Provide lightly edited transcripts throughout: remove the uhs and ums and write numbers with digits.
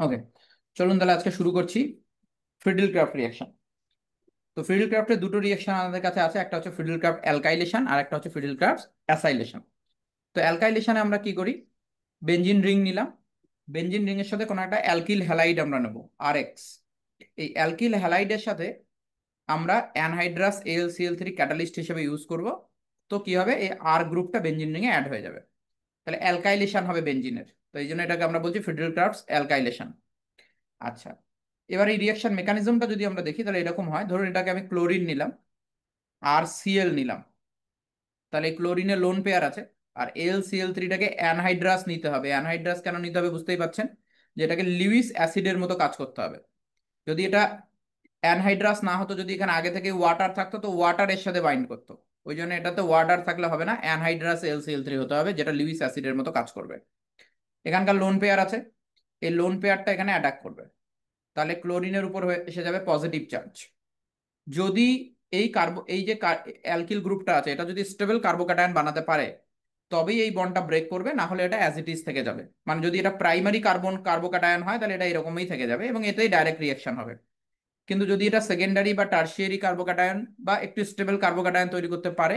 ওকে, চলুন তাহলে আজকে শুরু করছি ফ্রিডল ক্রাফট রিয়াকশন। তো ফ্রিডল ক্রাফটের দুটো রিয়াকশন আমাদের কাছে আছে, একটা হচ্ছে ফ্রিডল ক্রাফট অ্যালকাইলেশন আর একটা হচ্ছে ফ্রিডল ক্রাফট অ্যাসাইলেশন। তো অ্যালকাইলেশনে আমরা কি করি, বেনজিন রিং নিলাম, বেনজিন রিং এর সাথে কোনো একটা অ্যালকিল হ্যালাইড আমরা নেব আরএক্স। এই অ্যালকিল হ্যালাইডের সাথে আমরা অ্যানহাইড্রাস AlCl3 ক্যাটালিস্ট হিসেবে ইউজ করব। তো কি হবে, এই আর গ্রুপটা বেনজিন রিং এ অ্যাড হয়ে যাবে, তাহলে অ্যালকাইলেশন হবে বেনজিনের। তো এই জন্য এটাকে আমরা বলছি ফ্রিডল ক্রাফট অ্যালকাইলেশন। আচ্ছা, এবার এই রিয়াকশন মেকানিজমটা যদি আমরা দেখি তাহলে এরকম হয়। ধরুন এটাকে আমি ক্লোরিন নিলাম আর সিএল নিলাম, তাহলে ক্লোরিনের লোন পেয়ার আছে, আর AlCl3টাকে অ্যানহাইড্রাস নিতে হবে। অ্যানহাইড্রাস কেন নিতে হবে বুঝতেই পাচ্ছেন, যে এটাকে লিউইস অ্যাসিডের মতো কাজ করতে হবে। যদি এটা অ্যানহাইড্রাস না হতো, যদি এখানে আগে থেকে ওয়াটার থাকতো তো ওয়াটার এর সাথে বাইন্ড করতো, ওই জন্য এটাতে ওয়াটার থাকলে হবে না, অ্যানহাইড্রাস AlCl3 হতে হবে যেটা লিউইস অ্যাসিডের মতো কাজ করবে। এখানকার লোন পেয়ার আছে, এই লোন পেয়ারটা এখানে অ্যাটাক করবে, তাহলে ক্লোরিনের উপর এসে যাবে পজিটিভ চার্জ। যদি এই যে অ্যালকিল গ্রুপটা আছে এটা যদি স্টেবল কার্বোক্যাটায়ন বানাতে পারে তবেই এই বন্ডটা ব্রেক করবে, না হলে এটা অ্যাজ ইট ইজ থেকে যাবে। মানে যদি এটা প্রাইমারি কার্বোক্যাটায়ন হয় তাহলে এটা এরকমই থেকে যাবে এবং এতেই ডাইরেক্ট রিয়াকশন হবে। কিন্তু যদি এটা সেকেন্ডারি বা টার্সিয়ারি কার্বোক্যাটায়ন বা একটু স্টেবল কার্বোক্যাটায়ন তৈরি করতে পারে,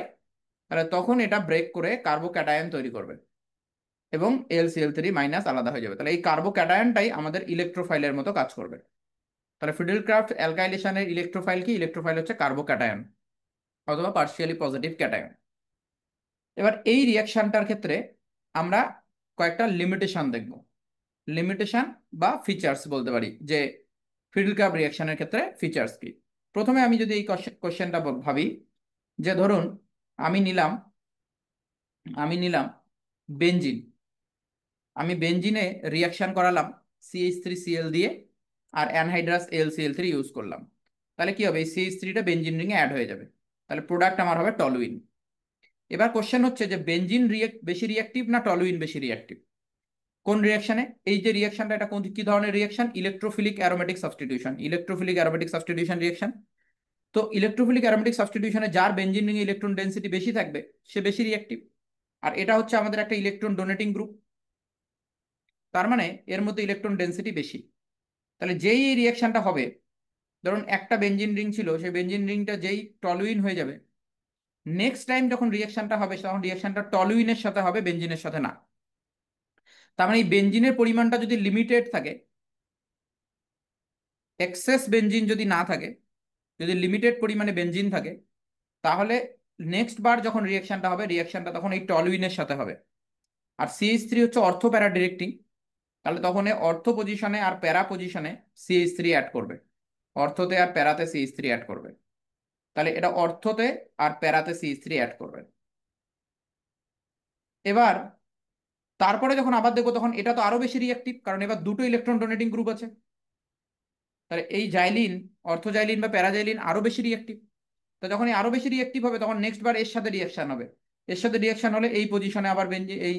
তাহলে তখন এটা ব্রেক করে কার্বোক্যাটায়ন তৈরি করবে এবং AlCl3 মাইনাস আলাদা হয়ে যাবে। তাহলে এই কার্বোক্যাটায়নটাই আমাদের ইলেকট্রোফাইলের মতো কাজ করবে। তাহলে ফিডেল ক্রাফট অ্যালকাইলেশনের ইলেকট্রোফাইল কি, ইলেকট্রোফাইল হচ্ছে কার্বোক্যাটায়ন অথবা পার্শিয়ালি পজিটিভ ক্যাটায়ন। এবার এই রিয়াকশনটার ক্ষেত্রে আমরা কয়েকটা লিমিটেশন দেখব, লিমিটেশন বা ফিচার্স বলতে পারি, যে ফিডেল ক্রাফট রিয়াকশনের ক্ষেত্রে ফিচার্স কি। প্রথমে আমি যদি এই কোশ্চেনটা ভাবি, যে ধরুন আমি নিলাম আমি নিলাম বেনজিন, আমি বেনজিনে রিয়াকশন করালাম CH3Cl দিয়ে আর অ্যানহাইড্রাস AlCl3 ইউজ করলাম, তাহলে কি হবে, এই CH3টা বেনজিন রিংয়ে অ্যাড হয়ে যাবে, তাহলে প্রোডাক্ট আমার হবে টলুইন। এবার কোশ্চেন হচ্ছে যে বেনজিন বেশি রিয়াক্টিভ না টলুইন বেশি রিয়াক্টিভ কোন রিয়াকশনে। এই যে রিয়াকশনটা, এটা কোন কি ধরনের reaction, electrophilic aromatic substitution, electrophilic aromatic substitution reaction. তো ইলেকট্রোফিলিক অ্যারোমেটিক সাবস্টিটিউশনে যার বেনজিন রিংয়ে ইলেকট্রন ডেন্সিটি বেশি থাকবে সে বেশি রিয়াক্টিভ, আর এটা হচ্ছে আমাদের একটা ইলেকট্রন ডোনেটিং গ্রুপ, তার মানে এর মধ্যে ইলেকট্রন ডেন্সিটি বেশি। তাহলে যেই এই রিয়াকশনটা হবে, ধরুন একটা বেনজিন রিং ছিল, সেই বেনজিন রিংটা যেই টলুইন হয়ে যাবে, নেক্সট টাইম যখন রিয়াকশনটা হবে তখন রিয়াকশনটা টলুইনের সাথে হবে, বেনজিনের সাথে না। তার মানে এই বেনজিনের পরিমাণটা যদি লিমিটেড থাকে, এক্সেস বেনজিন যদি না থাকে, যদি লিমিটেড পরিমাণে বেনজিন থাকে, তাহলে নেক্সট বার যখন রিয়াকশনটা হবে রিয়াকশনটা তখন এই টলুইনের সাথে হবে। আর CH3 হচ্ছে অর্থ প্যারা ডিরেক্টিং, তাহলে তখন এই অর্থ পজিশনে আর প্যারা পজিশনে CH3 অ্যাড করবে, অর্থতে আর প্যারাতে CH3 অ্যাড করবে, তাহলে এটা অর্থতে আর প্যারাতে CH3 অ্যাড করবে। এবার তারপরে যখন আবার দেখবো তখন এটা তো আরো বেশি রিয়াক্টিভ, কারণ এবার দুটো ইলেকট্রন ডোনেটিং গ্রুপ আছে, তাহলে এই জাইলিন, অর্থোজাইলিন বা প্যারাজাইলিন আরো বেশি রিয়াক্টিভ। তো যখন এই আরো বেশি রিয়াক্টিভ হবে তখন নেক্সট বার এর সাথে রিয়াকশন হবে, এর সাথে রিয়াকশন হলে এই পজিশনে আবার বেঞ্জি এই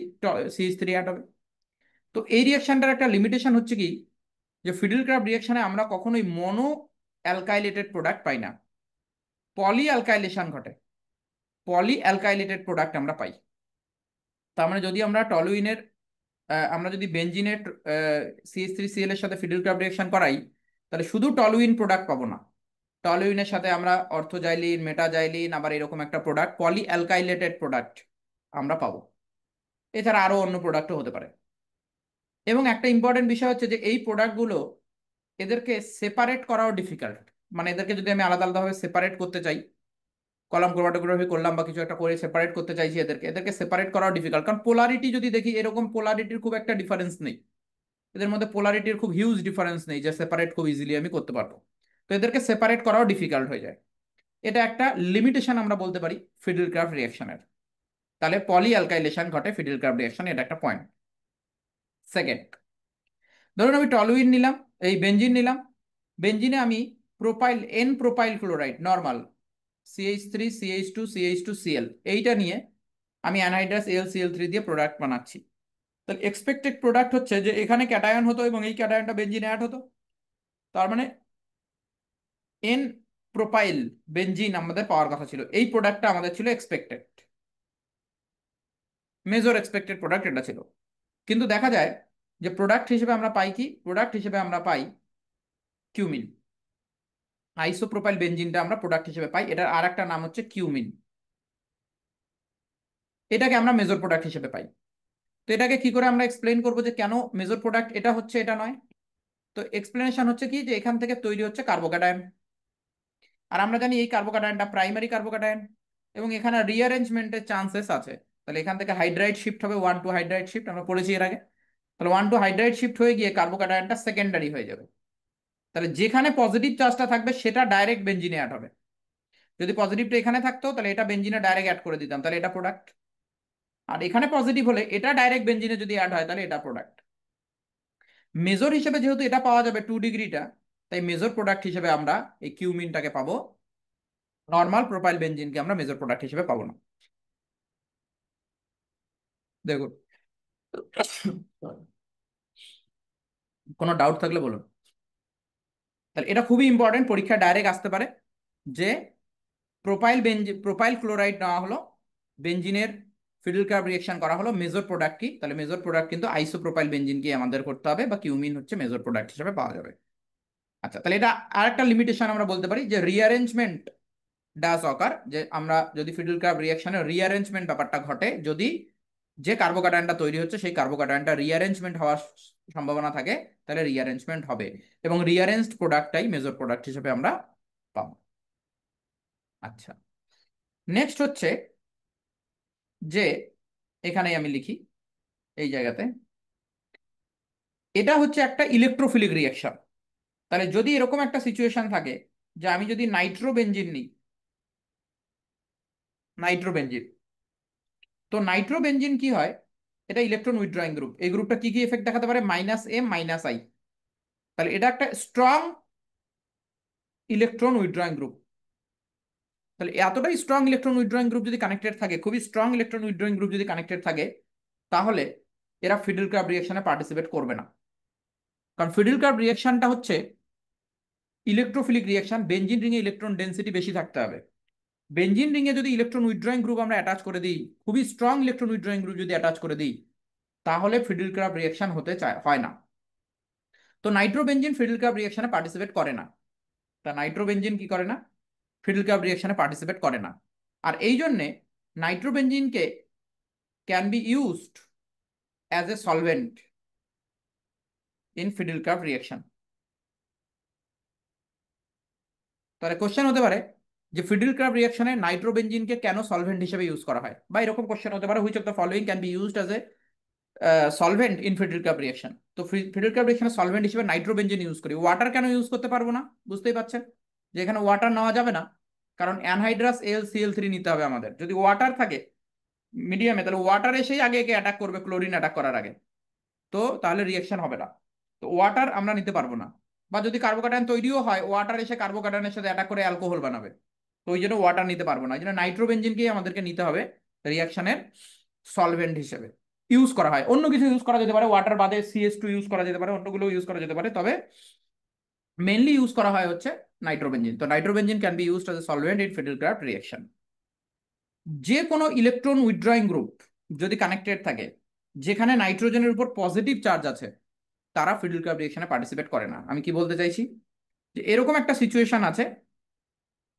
CH3 অ্যাড হবে। তো এই রিয়াকশনটার একটা লিমিটেশন হচ্ছে কি, যে ফিডেল ক্রাফট রিয়াকশনে আমরা কখনোই মনো অ্যালকাইলেটেড প্রোডাক্ট পাই না, পলি অ্যালকাইলেশন ঘটে, পলি অ্যালকাইলেটেড প্রোডাক্ট আমরা পাই। তার মানে যদি আমরা টলুইনের আমরা যদি বেনজিনের CH3Cl এর সাথে ফিডেল ক্রাফট রিয়াকশন করাই, তাহলে শুধু টলুইন প্রোডাক্ট পাবো না, টলুইনের সাথে আমরা অর্থোজাইলিন, মেটাজাইলিন, আবার এরকম একটা প্রোডাক্ট পলি অ্যালকাইলেটেড প্রোডাক্ট আমরা পাবো। এছাড়া আরো অন্য প্রোডাক্টও হতে পারে। এবং একটা ইম্পর্টেন্ট বিষয় হচ্ছে যে এই প্রোডাক্টগুলো এদেরকে সেপারেট করাও ডিফিকাল্ট, মানে এদেরকে যদি আমি আলাদা আলাদাভাবে সেপারেট করতে চাই, কলাম ক্রোমাটোগ্রাফি করলাম বা কিছু একটা করে সেপারেট করতে চাইছি, এদেরকে সেপারেট করাও ডিফিকাল্ট, কারণ পোলারিটি যদি দেখি এরকম পোলারিটির খুব একটা ডিফারেন্স নেই, এদের মধ্যে পোলারিটির খুব হিউজ ডিফারেন্স নেই যে সেপারেট খুব ইজিলি আমি করতে পারবো। তো এদেরকে সেপারেট করাও ডিফিকাল্ট হয়ে যায়, এটা একটা লিমিটেশন আমরা বলতে পারি ফিডেল ক্রাফট রিয়াকশনের। তাহলে পলি অ্যালকাইলেশন ঘটে ফিডেল ক্রাফট রিয়াকশন, এটা একটা পয়েন্ট। সেকেন্ড, ধরুন আমি টলুইন নিলাম, এই বেনজিন নিলাম, বেনজিনে আমি propyl N propyl chloride normal CH3 CH2 CH2Cl এইটা নিয়ে আমি অ্যানহাইড্রাস AlCl3 দিয়ে প্রোডাক্ট বানাচ্ছি। তাহলে এক্সপেক্টেড প্রোডাক্ট হচ্ছে যে এখানে ক্যাটায়ন হতো এবং এই ক্যাটায়নটা বেনজিনে অ্যাড হতো, তার মানে এন প্রোপাইল বেনজিন আমাদের পাওয়ার কথা ছিল, এই প্রোডাক্টটা আমাদের ছিল এক্সপেক্টেড, মেজর এক্সপেক্টেড প্রোডাক্ট এটা ছিল। কিন্তু দেখা যায় যে প্রোডাক্ট হিসেবে আমরা পাই কি, প্রোডাক্ট হিসেবে আমরা পাই কিউমিন। আইসোপ্রোপাইল বেনজিনটা আমরা প্রোডাক্ট হিসেবে পাই, এটার আর একটা নাম হচ্ছে কিউমিন। এটাকে আমরা মেজর প্রোডাক্ট হিসেবে পাই। তো এটাকে কি করে আমরা এক্সপ্লেন করবো যে কেন মেজর প্রোডাক্ট এটা হচ্ছে এটা নয়? তো এক্সপ্লেনেশন হচ্ছে কি, যে এখান থেকে তৈরি হচ্ছে কার্বোক্যাটায়ন, আর আমরা জানি এই কার্বোক্যাটায়নটা প্রাইমারি কার্বোক্যাটায়ন, এবং এখানে রিঅ্যারেঞ্জমেন্টের চান্সেস আছে। তাহলে এখান থেকে হাইড্রাইড শিফট হবে, 1 টু হাইড্রাইড শিফট, আমরা পড়েছি এর আগে। তাহলে 1 টু হাইড্রাইড শিফট হয়ে গিয়ে কার্বোক্যাটায়নটা সেকেন্ডারি হয়ে যাবে। তাহলে যেখানে পজিটিভ চার্জটা থাকবে সেটা ডাইরেক্ট বেঞ্জিনে অ্যাড হবে। যদি পজিটিভটা এখানে থাকতো তাহলে এটা বেঞ্জিনে ডাইরেক্ট অ্যাড করে দিতাম, তাহলে এটা প্রোডাক্ট। আর এখানে পজিটিভ হলে এটা ডাইরেক্ট বেঞ্জিনে যদি অ্যাড হয় তাহলে এটা প্রোডাক্ট। মেজর হিসেবে যেহেতু এটা পাওয়া যাবে 2 ডিগ্রিটা, তাই মেজর প্রোডাক্ট হিসেবে আমরা এই কিউমিনটাকে পাবো, নর্মাল প্রোপাইল বেঞ্জিনকে আমরা মেজর প্রোডাক্ট হিসেবে পাবো না। দেখুন, কোনো ডাউট থাকলে বলুন। তাহলে এটা খুবই ইম্পর্টেন্ট, পরীক্ষা ডাইরেক্ট আসতে পারে যে প্রোপাইল ক্লোরাইড নেওয়া হলো, বেঞ্জিনের ফিডল কার্ব রিঅ্যাকশন করা হলো, মেজর প্রোডাক্ট কি? তাহলে মেজর প্রোডাক্ট কিন্তু আইসোপ্রোপাইল বেঞ্জিনকে আমাদের করতে হবে, বা কিউমিন হচ্ছে মেজর প্রোডাক্ট হিসেবে পাওয়া যাবে। আচ্ছা, তাহলে এটা আরেকটা লিমিটেশন আমরা বলতে পারি যে রিঅ্যারেঞ্জমেন্ট ডাজ অকার, যে আমরা যদি ফিডল কার্ব রিঅ্যাকশনের রিঅ্যারেঞ্জমেন্ট ব্যাপারটা ঘটে, যদি যে কার্বোক্যাটায়নটা তৈরি হচ্ছে সেই কার্বোক্যাটায়নটা রিঅ্যারেঞ্জমেন্ট হওয়ার সম্ভাবনা থাকে, তাহলে রিঅ্যারেঞ্জমেন্ট হবে, এবং রিঅ্যারেঞ্জড প্রোডাক্টটাই মেজর প্রোডাক্ট হিসেবে আমরা পাবো। আচ্ছা, নেক্সট হচ্ছে যে এখানেই আমি লিখি এই জায়গাতে, এটা হচ্ছে একটা ইলেকট্রোফিলিক রিঅ্যাকশন। তাহলে যদি এরকম একটা সিচুয়েশন থাকে যে আমি যদি নাইট্রোবেনজিন নিই, নাইট্রোবেনজিন, তো নাইট্রোবেনজিন কি হয়, এটা ইলেকট্রন উইথড্রয়িং গ্রুপ, এই গ্রুপটা কি কি এফেক্ট দেখাতে পারে, -M -I। তাহলে এটা একটা স্ট্রং ইলেকট্রন উইথড্রয়িং গ্রুপ। তাহলে এতটাই স্ট্রং ইলেকট্রন উইথড্রয়িং গ্রুপ যদি কানেক্টেড থাকে, খুবই স্ট্রং ইলেকট্রন উইথড্রয়িং গ্রুপ যদি কানেক্টেড থাকে, তাহলে এরা ফিডল কার্ব রিঅ্যাকশনে পার্টিসিপেট করবে না। কারণ ফিডল কার্ব রিঅ্যাকশনটা হচ্ছে ইলেকট্রোফিলিক রিঅ্যাকশন, বেনজিন রিংয়ে ইলেকট্রন ডেন্সিটি বেশি থাকতে হবে। বেনজিন রিংয়ে যদি ইলেকট্রন উইথড্রয়িং গ্রুপ আমরা অ্যাটাচ করে দিই, খুবই স্ট্রং ইলেকট্রন উইথড্রয়িং গ্রুপ যদি অ্যাটাচ করে দিই, তাহলে ফিডল কার্ব রিঅ্যাকশন হতে চায় হয় না। তো নাইট্রোবেনজিন ফিডল কার্ব রিঅ্যাকশনে পার্টিসিপেট করে না। তা নাইট্রোবেনজিন কি করে না? ফিডল কার্ব রিঅ্যাকশনে পার্টিসিপেট করে না। আর এই জন্যে নাইট্রোবেনজিনকে can be used as a solvent in Friedel Crafts reaction. তাহলে কোশ্চেন হতে পারে যে ফিডল কার্ব রিঅ্যাকশনে নাইট্রোবেনজিনকে কেন সলভেন্ট হিসেবে ইউজ করা হয়, বা এরকম কোশ্চেন হতে পারে, which of the following can be used as a solvent in Friedel Crafts reaction. তো ফিডল কার্ব রিঅ্যাকশনে সলভেন্ট হিসেবে নাইট্রোবেনজিন ইউজ করি, ওয়াটার কেন ইউজ করতে পারবো না? বুঝতেই পারছেন যে এখানে ওয়াটার নেওয়া যাবে না, কারণ অ্যানহাইড্রাস AlCl3 নিতে হবে আমাদের। যদি ওয়াটার থাকে মিডিয়ামে, তাহলে ওয়াটার এসেই আগে একে অ্যাটাক করবে ক্লোরিন অ্যাটাক করার আগে, তো তাহলে রিঅ্যাকশন হবে না। তো ওয়াটার আমরা নিতে পারবো না। বা যদি কার্বোক্যাটায়ন তৈরিও হয়, ওয়াটার এসে কার্বোক্যাটায়নের সাথে অ্যাটাক করে অ্যালকোহল বানাবে, তো ওই জন্য ওয়াটার নিতে পারবো না। এই জন্য নাইট্রোবেনজিনকেই আমাদেরকে নিতে হবে রিঅ্যাকশনের সলভেন্ট হিসেবে। ইউজ করা হয়, অন্য কিছু ইউজ করা যেতে পারে, ওয়াটার বাদে CH2 ইউজ করা যেতে পারে, অন্যগুলো ইউজ করা যেতে পারে, তবে মেনলি ইউজ করা হয় হচ্ছে নাইট্রোবেনজিন। তো nitrobenzene can be used as a solvent in Friedel Crafts reaction. যে কোনো ইলেকট্রন উইথড্রয়িং গ্রুপ যদি কানেক্টেড থাকে যেখানে নাইট্রোজেনের উপর পজিটিভ চার্জ আছে, তারা ফিডল কার্ব রিঅ্যাকশনে পার্টিসিপেট করে না। আমি কি বলতে চাইছি, যে এরকম একটা সিচুয়েশন আছে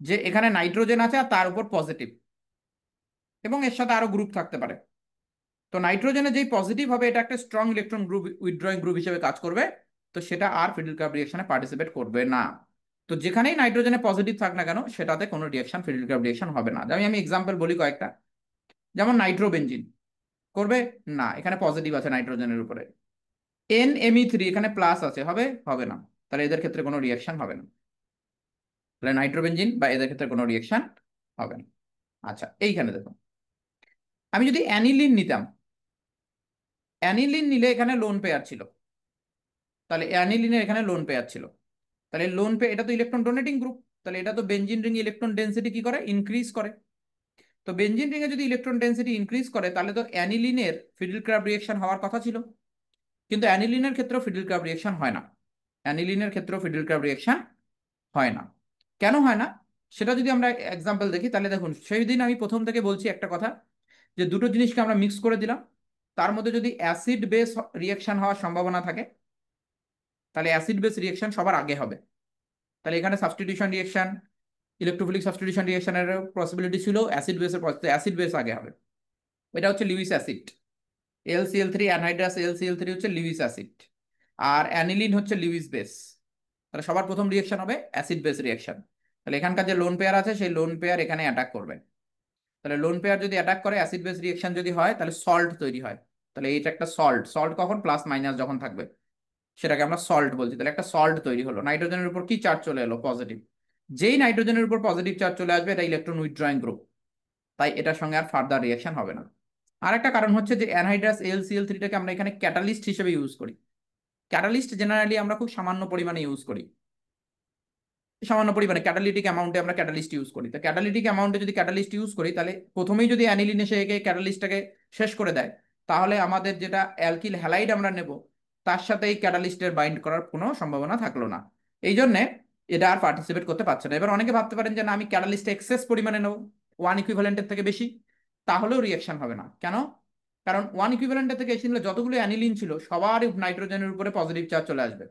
যে এখানে নাইট্রোজেন আছে আর তার উপর পজিটিভ, এবং এর সাথে আরো গ্রুপ থাকতে পারে। তো নাইট্রোজেনে যেই পজিটিভ হবে, এটা একটা strong electron group withdrawing group হিসেবে কাজ করবে, তো সেটা আর ফিডল কার্ব রিঅ্যাকশনে পার্টিসিপেট করবে না। তো যেখানেই নাইট্রোজেনে পজিটিভ থাক না কেন, সেটাতে কোনো রিঅ্যাকশন ফিডল কার্ব রিঅ্যাকশন হবে না। আমি এক্সাম্পল বলি কয়েকটা, যেমন নাইট্রোবেনজিন করবে না, এখানে পজিটিভ আছে নাইট্রোজেনের উপরে। NMe3 এখানে প্লাস আছে, হবে হবে না, তাহলে এদের ক্ষেত্রে কোনো রিঅ্যাকশন হবে না। তাহলে নাইট্রোবেনজিন বা এদের ক্ষেত্রে কোনো রিঅ্যাকশন হবে না। আচ্ছা, এইখানে দেখুন, আমি যদি অ্যানিলিন নিতাম, অ্যানিলিন নিলে এখানে লোন পেয়ার ছিল, তাহলে অ্যানিলিনের এখানে লোন পেয়ার ছিল, তাহলে লোন পে, এটা তো ইলেকট্রন ডোনেটিং গ্রুপ, তাহলে এটা তো বেনজিন রিং ইলেকট্রন ডেন্সিটি কি করে, ইনক্রিজ করে। তো বেনজিন রিংয়ে যদি ইলেকট্রন ডেন্সিটি ইনক্রিজ করে, তাহলে তো অ্যানিলিনের ফিডল কার্ব রিঅ্যাকশন হওয়ার কথা ছিল, কিন্তু অ্যানিলিনের ক্ষেত্রেও ফিডল কার্ব রিঅ্যাকশন হয় না। অ্যানিলিনের ক্ষেত্রেও ফিডল কার্ব রিঅ্যাকশন হয় না। কেন হয় না সেটা যদি আমরা এক্সাম্পল দেখি, তাহলে দেখুন, সেই দিন আমি প্রথম থেকে বলছি একটা কথা, যে দুটো জিনিসকে আমরা মিক্স করে দিলাম, তার মধ্যে যদি অ্যাসিড বেস রিয়াকশন হওয়ার সম্ভাবনা থাকে, তাহলে অ্যাসিড বেস রিয়াকশন সবার আগে হবে। তাহলে এখানে সাবস্টিটিউশন রিয়াকশন, ইলেকট্রোফিলিক সাবস্টিটিউশন রিয়াকশনের পসিবিলিটি ছিল, অ্যাসিড বেসের অ্যাসিড বেস আগে হবে। এটা হচ্ছে Lewis acid. LCl3 anhydrous LCl3 হচ্ছে লিউইস অ্যাসিড, আর অ্যানিলিন হচ্ছে লিউইস বেস। তাহলে সবার প্রথম রিয়াকশন হবে অ্যাসিড বেস রিয়াকশন। তাহলে এখানকার যে লোন পেয়ার আছে সেই লোন পেয়ার এখানে অ্যাটাক করবে। তাহলে লোন পেয়ার যদি অ্যাটাক করে, অ্যাসিড বেস রিয়াকশন যদি হয়, তাহলে সল্ট তৈরি হয়। তাহলে এইটা একটা সল্ট। সল্ট কখন? প্লাস মাইনাস যখন থাকবে সেটাকে আমরা সল্ট বলছি। তাহলে একটা সল্ট তৈরি হলো। নাইট্রোজেনের উপর কি চার্জ চলে এলো? পজিটিভ। যেই নাইট্রোজেনের উপর পজিটিভ চার্জ চলে আসবে এটা ইলেকট্রন উইথড্রয়িং গ্রুপ, তাই এটার সঙ্গে আর ফার্দার রিয়াকশন হবে না। আরেকটা কারণ হচ্ছে যে অ্যানহাইড্রাস LCl3টাকে আমরা এখানে ক্যাটালিস্ট হিসেবে ইউজ করি। ক্যাটালিস্ট জেনারেলি আমরা খুব সামান্য পরিমাণে ইউজ করি, সামান্য পরিমাণে ক্যাটালিটিক অ্যামাউন্টে আমরা ক্যাটালিস্ট ইউজ করি। তো ক্যাটালিটিক অ্যামাউন্টে যদি ক্যাটালিস্ট ইউজ করি, তাহলে প্রথমেই যদি অ্যানিলিন এসে একে ক্যাটালিস্টটাকে শেষ করে দেয়, তাহলে আমাদের যেটা অ্যালকিল হ্যালাইড আমরা নেব তার সাথে এই ক্যাটালিস্টের বাইন্ড করার কোনো সম্ভাবনা থাকলো না। এই জন্যে এটা আর পার্টিসিপেট করতে পারছে না। এবার অনেকে ভাবতে পারেন যে না, আমি ক্যাটালিস্ট এক্সেস পরিমাণে নেব, ওয়ান ইকুইভ্যালেন্টের থেকে বেশি, তাহলেও রিয়াকশন হবে না। কেন? কারণ ওয়ান ইকুইভ্যালেন্টের থেকে বেশি নিলে যতগুলো অ্যানিলিন ছিল সবারই নাইট্রোজেনের উপরে পজিটিভ চার্জ চলে আসবে,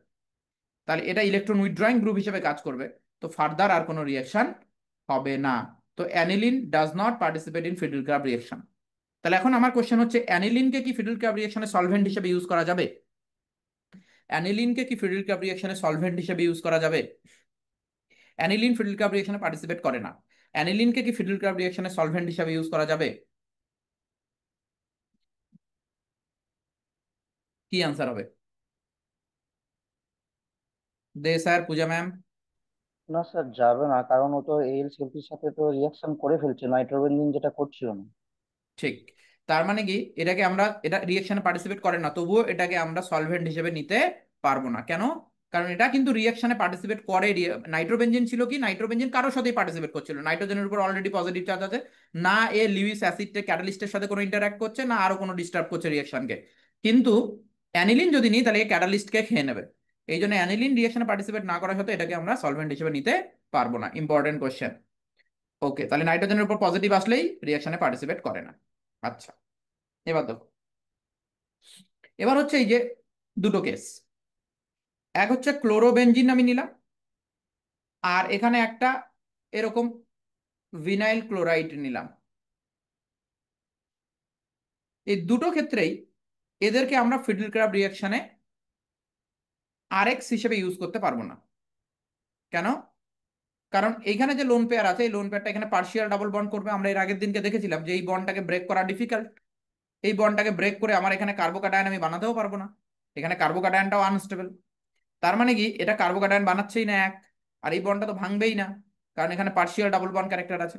তাহলে এটা ইলেকট্রন উইথড্রয়িং গ্রুপ হিসেবে কাজ করবে। তো ফার্দার আর কোনো রিয়াকশন হবে না। তো aniline does not participate in Friedel Crafts reaction. তাহলে এখন আমার কোশ্চেন হচ্ছে, অ্যানিলিনকে কি ফিডেল ক্রাব রিয়াকশনে সলভেন্ট হিসেবে ইউজ করা যাবে? অ্যানিলিনকে কি ফিডেল ক্রাব রিয়াকশনে সলভেন্ট হিসেবে ইউজ করা যাবে? অ্যানিলিন ফিডেল ক্রাব রিয়াকশনে পার্টিসিপেট করে না। অ্যানিলিনকে কি ফিডেল ক্রাব রিয়াকশনে সলভেন্ট হিসেবে ইউজ করা যাবে? কি আনসার হবে? দে স্যার, পূজা ম্যাম। না স্যার, যাবে না, কারণ ও তো AlCl3 সাথে তো রিয়াকশন করে ফেলছে, নাইট্রোবেনজিন যেটা করছিল না। ঠিক। তার মানে কি, এটাকে আমরা, এটা রিয়েকশনে পার্টিসিপেট করে না, তবুও এটাকে আমরা সলভেন্ট হিসেবে নিতে পারবো না। কেন? কারণ এটা কিন্তু রিয়েকশনে পার্টিসিপেট করে। নাইট্রোবেনজিন ছিল কি, নাইট্রোবেনজিন কারোর সাথেই পার্টিসিপেট করছিল, নাইট্রোজেনের উপর অলরেডি পজিটিভ চার্জ আছে, না এ লিউইস অ্যাসিডে ক্যাটালিস্টের সাথে কোনো ইন্টারঅ্যাক্ট করছে, না আরো কোনো ডিস্টার্ব করছে রিয়েকশনকে। কিন্তু অ্যানিলিন যদি নিই, তাহলে ক্যাটালিস্টকে খেয়ে নেবে। এই জন্য অ্যানিলিন রিয়েকশনে পার্টিসিপেট না করার সাথে এটাকে আমরা সলভেন্ট হিসেবে নিতে পারবো না। Important question. ওকে, তাহলে নাইট্রোজেনের উপর পজিটিভ আসলেই রিয়েকশনে পার্টিসিপেট করে না। আচ্ছা, এবার দেখো। এবার হচ্ছে এই যে দুটো কেস, এক হচ্ছে ক্লোরোবেনজিন আমি নিলাম, আর এখানে একটা এরকম ভিনাইল ক্লোরাইড নিলাম। এই দুটো ক্ষেত্রেই এদেরকে আমরা ফিডেল ক্রাব রিয়াকশনে আরএক্স হিসেবে ইউজ করতে পারবো না। কেন? কারণ এইখানে যে লোন পেয়ার আছে, এই লোন পেয়ারটা এখানে পার্শিয়াল ডাবল বন্ড করবে। আমরা এর আগের দিনকে দেখেছিলাম যে এই বন্ডটাকে ব্রেক করা ডিফিকাল্ট। এই বন্ডটাকে ব্রেক করে আমার এখানে কার্বোকাটায়ন আমি বানাতেও পারবো না, এখানে কার্বোকাটায়নটাও আনস্টেবল। তার মানে কি, এটা কার্বোকাটায়ন বানাচ্ছেই না এক, আর এই বন্ডটা তো ভাঙবেই না, কারণ এখানে পার্শিয়াল ডাবল বন্ড ক্যারেক্টার আছে।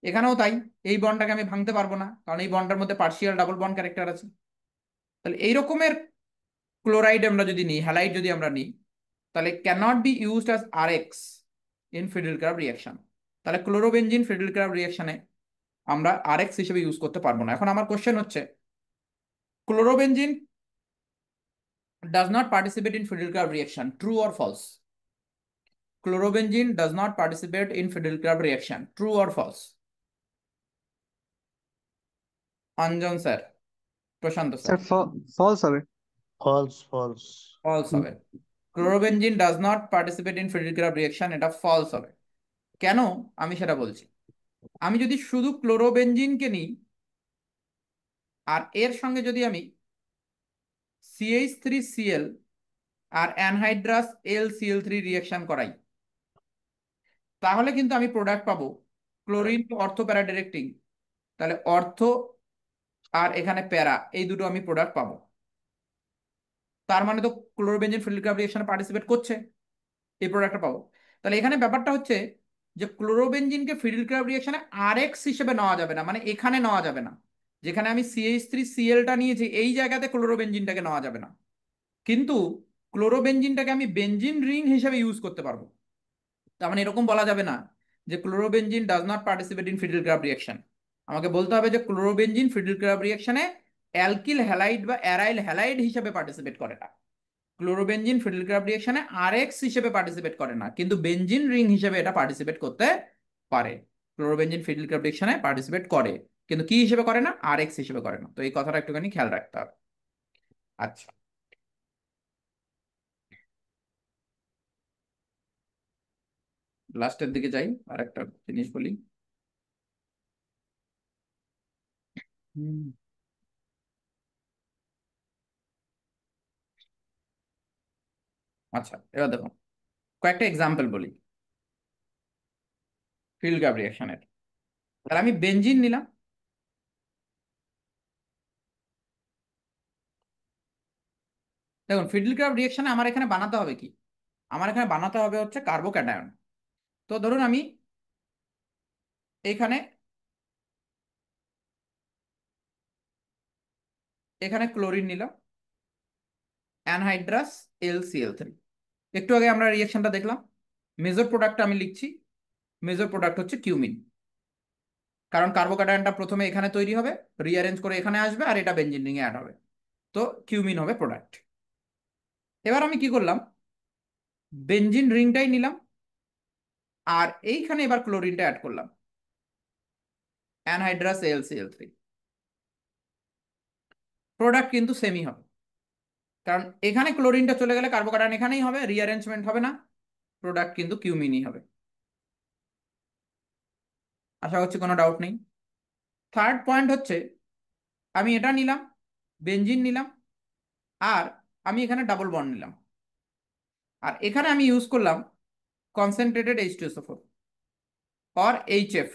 এখানেও তাই, এই বন্ডটাকে আমি ভাঙতে পারবো না, কারণ এই বন্ডটার মধ্যে পার্শিয়াল ডাবল বন্ড ক্যারেক্টার আছে। তাহলে এই রকমের ক্লোরাইড আমরা যদি নিই, হ্যালাইড যদি আমরা নিই, তাহলে cannot be used as RX in Friedel Crafts reaction. তাহলে ক্লোরোবেনজিন ফিডেল ক্রাব রিয়াকশনে আমরা আরএক্স হিসেবে ইউজ করতে পারবো না। এখন আমার কোশ্চেন হচ্ছে, chlorobenzene does not participate in Fidel Crab reaction, true or false? Chlorobenzene does not participate in Fidel Crab reaction, true or false? Anjan sir, Prashant sir. Sir false হবে। False false. ফলস হবে। Chlorobenzene does not participate in Friedel Crafts reaction, এটা false হবে। কেন? আমি সেটা বলছি। আমি যদি শুধু ক্লোরোবেনজিনকে নিই, আর এর সঙ্গে যদি আমি CH3Cl আর অ্যানহাইড্রাস LCl3 রিয়াকশন করাই, তাহলে কিন্তু আমি প্রোডাক্ট পাবো ক্লোরিন অর্থো প্যারা ডিরেক্টিং। তাহলে অর্থো আর এখানে প্যারা, এই দুটো আমি প্রোডাক্ট পাবো। তার মানে তো ক্লোরোবেনজিন ফিল্ড ক্রাব রিঅ্যাকশনে পার্টিসিপেট করছে, এই প্রোডাক্টটা পাবো। তাহলে এখানে ব্যাপারটা হচ্ছে যে ক্লোরোবেনজিনকে ফিডেল ক্রাব রিঅ্যাকশনে আরএক্স হিসেবে নেওয়া যাবে না, মানে এখানে নেওয়া যাবে না। যেখানে আমি CH3Clটা নিয়েছি এই জায়গাতে ক্লোরোবেনজিনটাকে নেওয়া যাবে না, কিন্তু ক্লোরোবেনজিনটাকে আমি বেনজিন রিং হিসেবে ইউজ করতে পারবো। তার মানে এরকম বলা যাবে না যে chlorobenzene does not participate in Friedel Crafts reaction. আমাকে বলতে হবে যে ক্লোরোবেনজিন ফিডেল ক্রাব রিঅ্যাকশনে অ্যালকিল হ্যালাইড বা অ্যারাইল হ্যালাইড হিসেবে পার্টিসিপেট করে না। ক্লোরোবেনজিন ফিডেল ক্রাব রিঅ্যাকশনে আরএক্স হিসেবে পার্টিসিপেট করে না, কিন্তু বেনজিন রিং হিসেবে এটা পার্টিসিপেট করতে পারে। ক্লোরোবেনজিন ফিডেল ক্রাব রিঅ্যাকশনে পার্টিসিপেট করে। কিন্তু কি হিসেবে করে না, আর এক্স হিসেবে করে না। তো এই কথাটা একটুখানি খেয়াল রাখতে হবে। আচ্ছা, লাস্টের দিকে যাই, আর একটা জিনিস বলি। হুম, আচ্ছা এবার দেখো, কয়েকটা এক্সাম্পল বলি ফিল্ড গ্যাপ রিয়াকশনের। তাহলে আমি বেনজিন নিলাম। দেখুন, ফিল্ড গ্যাপ রিয়াকশনে আমার এখানে বানাতে হবে কি, আমার এখানে বানাতে হবে হচ্ছে কার্বোক্যাটায়ন। তো ধরুন আমি এখানে এখানে ক্লোরিন নিলাম, অ্যানহাইড্রাস LCl3। একটু আগে আমরা রিয়াকশনটা দেখলাম, মেজর প্রোডাক্ট আমি লিখছি, মেজর প্রোডাক্ট হচ্ছে কিউমিন। কারণ কার্বোক্যাটায়নটা প্রথমে এখানে তৈরি হবে, রিঅ্যারেঞ্জ করে এখানে আসবে, আর এটা বেনজিন রিংয়ে অ্যাড হবে। তো কিউমিন হবে প্রোডাক্ট। এবার আমি কি করলাম, বেনজিন রিংটাই নিলাম, আর এইখানে এবার ক্লোরিনটা অ্যাড করলাম, অ্যানহাইড্রাস LCl3। প্রোডাক্ট কিন্তু সেমই হবে, কারণ এখানে ক্লোরিনটা চলে গেলে কার্বোক্যাটায়ন এখানেই হবে, রিঅ্যারেঞ্জমেন্ট হবে না, প্রোডাক্ট কিন্তু কিউমিনই হবে। আশা করছি কোনো ডাউট নেই। থার্ড পয়েন্ট হচ্ছে, আমি এটা নিলাম, বেনজিন নিলাম, আর আমি এখানে ডাবল বন্ড নিলাম, আর এখানে আমি ইউজ করলাম concentrated H2SO4 or HF।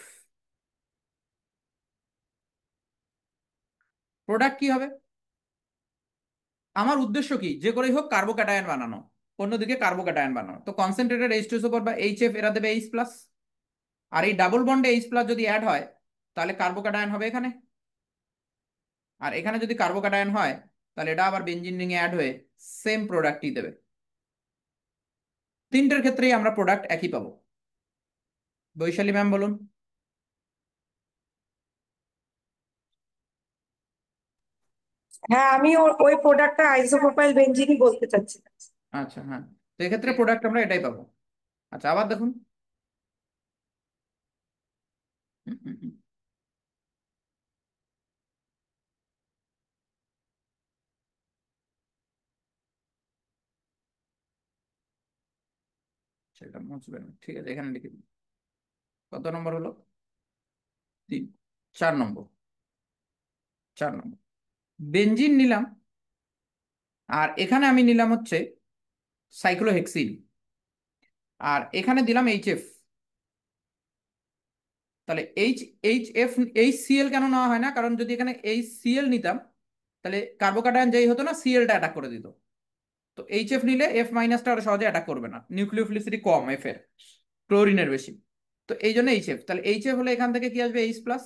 Product কি হবে, আমার উদ্দেশ্য কি, যে করেই হোক কার্বোক্যাটায়ন বানানো, অন্যদিকে কার্বোক্যাটায়ন বানানো। তো কনসেন্ট্রেটেড H2SO4 বা HF এরা দেবে H প্লাস, আর এই ডাবল বন্ডে H প্লাস যদি অ্যাড হয়, তাহলে কার্বোক্যাটায়ন হবে এখানে। আর এখানে যদি কার্বোক্যাটায়ন হয়, তাহলে এটা আবার বেনজিন রিংয়ে অ্যাড হয়ে সেম প্রোডাক্টই দেবে। তিনটের ক্ষেত্রেই আমরা প্রোডাক্ট একই পাবো। বৈশালী ম্যাম বলুন। হ্যাঁ, আমি ওই প্রোডাক্টটা আইসোপ্রোপাইল বেঞ্জিনই বলতে চাচ্ছি। আচ্ছা, হ্যাঁ, তো এক্ষেত্রে প্রোডাক্ট আমরা এটাই পাবো। আচ্ছা, আবার দেখুন। হুম, হুম, হুম। সেটা মুছবে না, ঠিক আছে, এখানে লিখে দিন। কত নম্বর হলো? 3। 4 নম্বর। 4 নম্বর, বেনজিন নিলাম, আর এখানে আমি নিলাম হচ্ছে সাইক্লোহেক্সিন, আর এখানে দিলাম HF। তাহলে HCl কেন নেওয়া হয় না, কারণ যদি এখানে HCl নিতাম, তাহলে কার্বোক্যাটায়ন যেই হতো না, সিএলটা অ্যাটাক করে দিত। তো HF নিলে F মাইনাসটা আরো সহজে অ্যাটাক করবে না, নিউক্লিওফিলিসিটি কম F এর, ক্লোরিনের বেশি। তো এই জন্য HF, তাহলে HF হলে এখান থেকে কি আসবে, H প্লাস।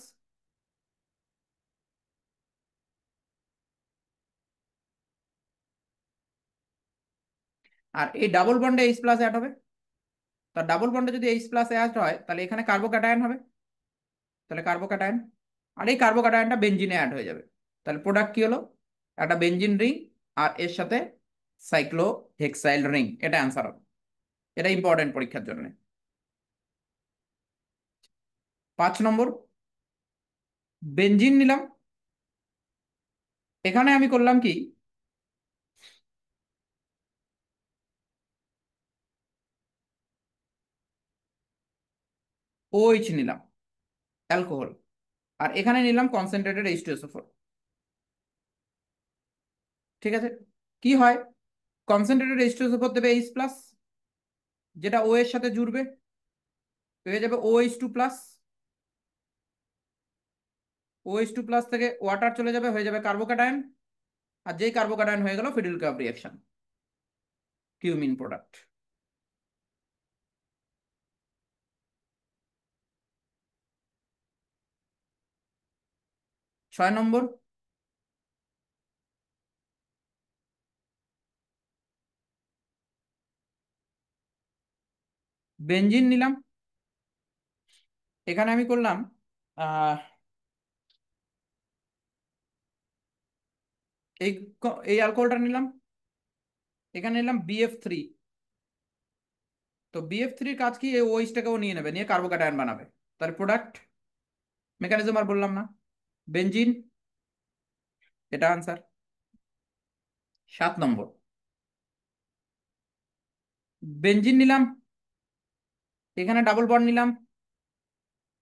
আর এই ডাবল বন্ডে H প্লাস অ্যাড হবে। তার ডাবল বন্ডে যদি H প্লাস অ্যাড হয়, তাহলে এখানে কার্বোক্যাটায়ন হবে, তাহলে কার্বোক্যাটায়ন, আর এই কার্বোক্যাটায়নটা বেনজিনে অ্যাড হয়ে যাবে। তাহলে প্রোডাক্ট কি হলো, একটা বেনজিন রিং, আর এর সাথে সাইক্লোহেক্সাইল রিং। এটা অ্যান্সার হবে, এটা ইম্পর্টেন্ট পরীক্ষার জন্য। 5 নম্বর, বেনজিন নিলাম, এখানে আমি করলাম কি, OH নিলাম, অ্যালকোহল, আর এখানে নিলাম কনসেন্ট্রেটেড H2SO4। ঠিক আছে, কি হয়, কনসেন্ট্রেটেড H2SO4 দেবে H প্লাস, যেটা O এর সাথে জুড়বে, হয়ে যাবে OH2 প্লাস। OH2 প্লাস থেকে ওয়াটার চলে যাবে, হয়ে যাবে কার্বোক্যাটায়ন, আর যেই কার্বোক্যাটায়ন হয়ে গেল ফিডিল কার্ব রিয়াকশন, কিউমিন প্রোডাক্ট। 6 নম্বর, বেনজিন নিলাম, এখানে আমি করলাম আহ এই এই অ্যালকোহলটা নিলাম, এখানে নিলাম BF3। তো BF3 কাজ কি, এই OH টাকেও নিয়ে নেবে, নিয়ে কার্বোক্যাটায়ন বানাবে। তাহলে প্রোডাক্ট, মেকানিজম আর বললাম না। বেঞ্জিন, এটা আনসার। 7 নম্বর, বেঞ্জিন নিলাম, এখানে ডাবল বন্ড নিলাম,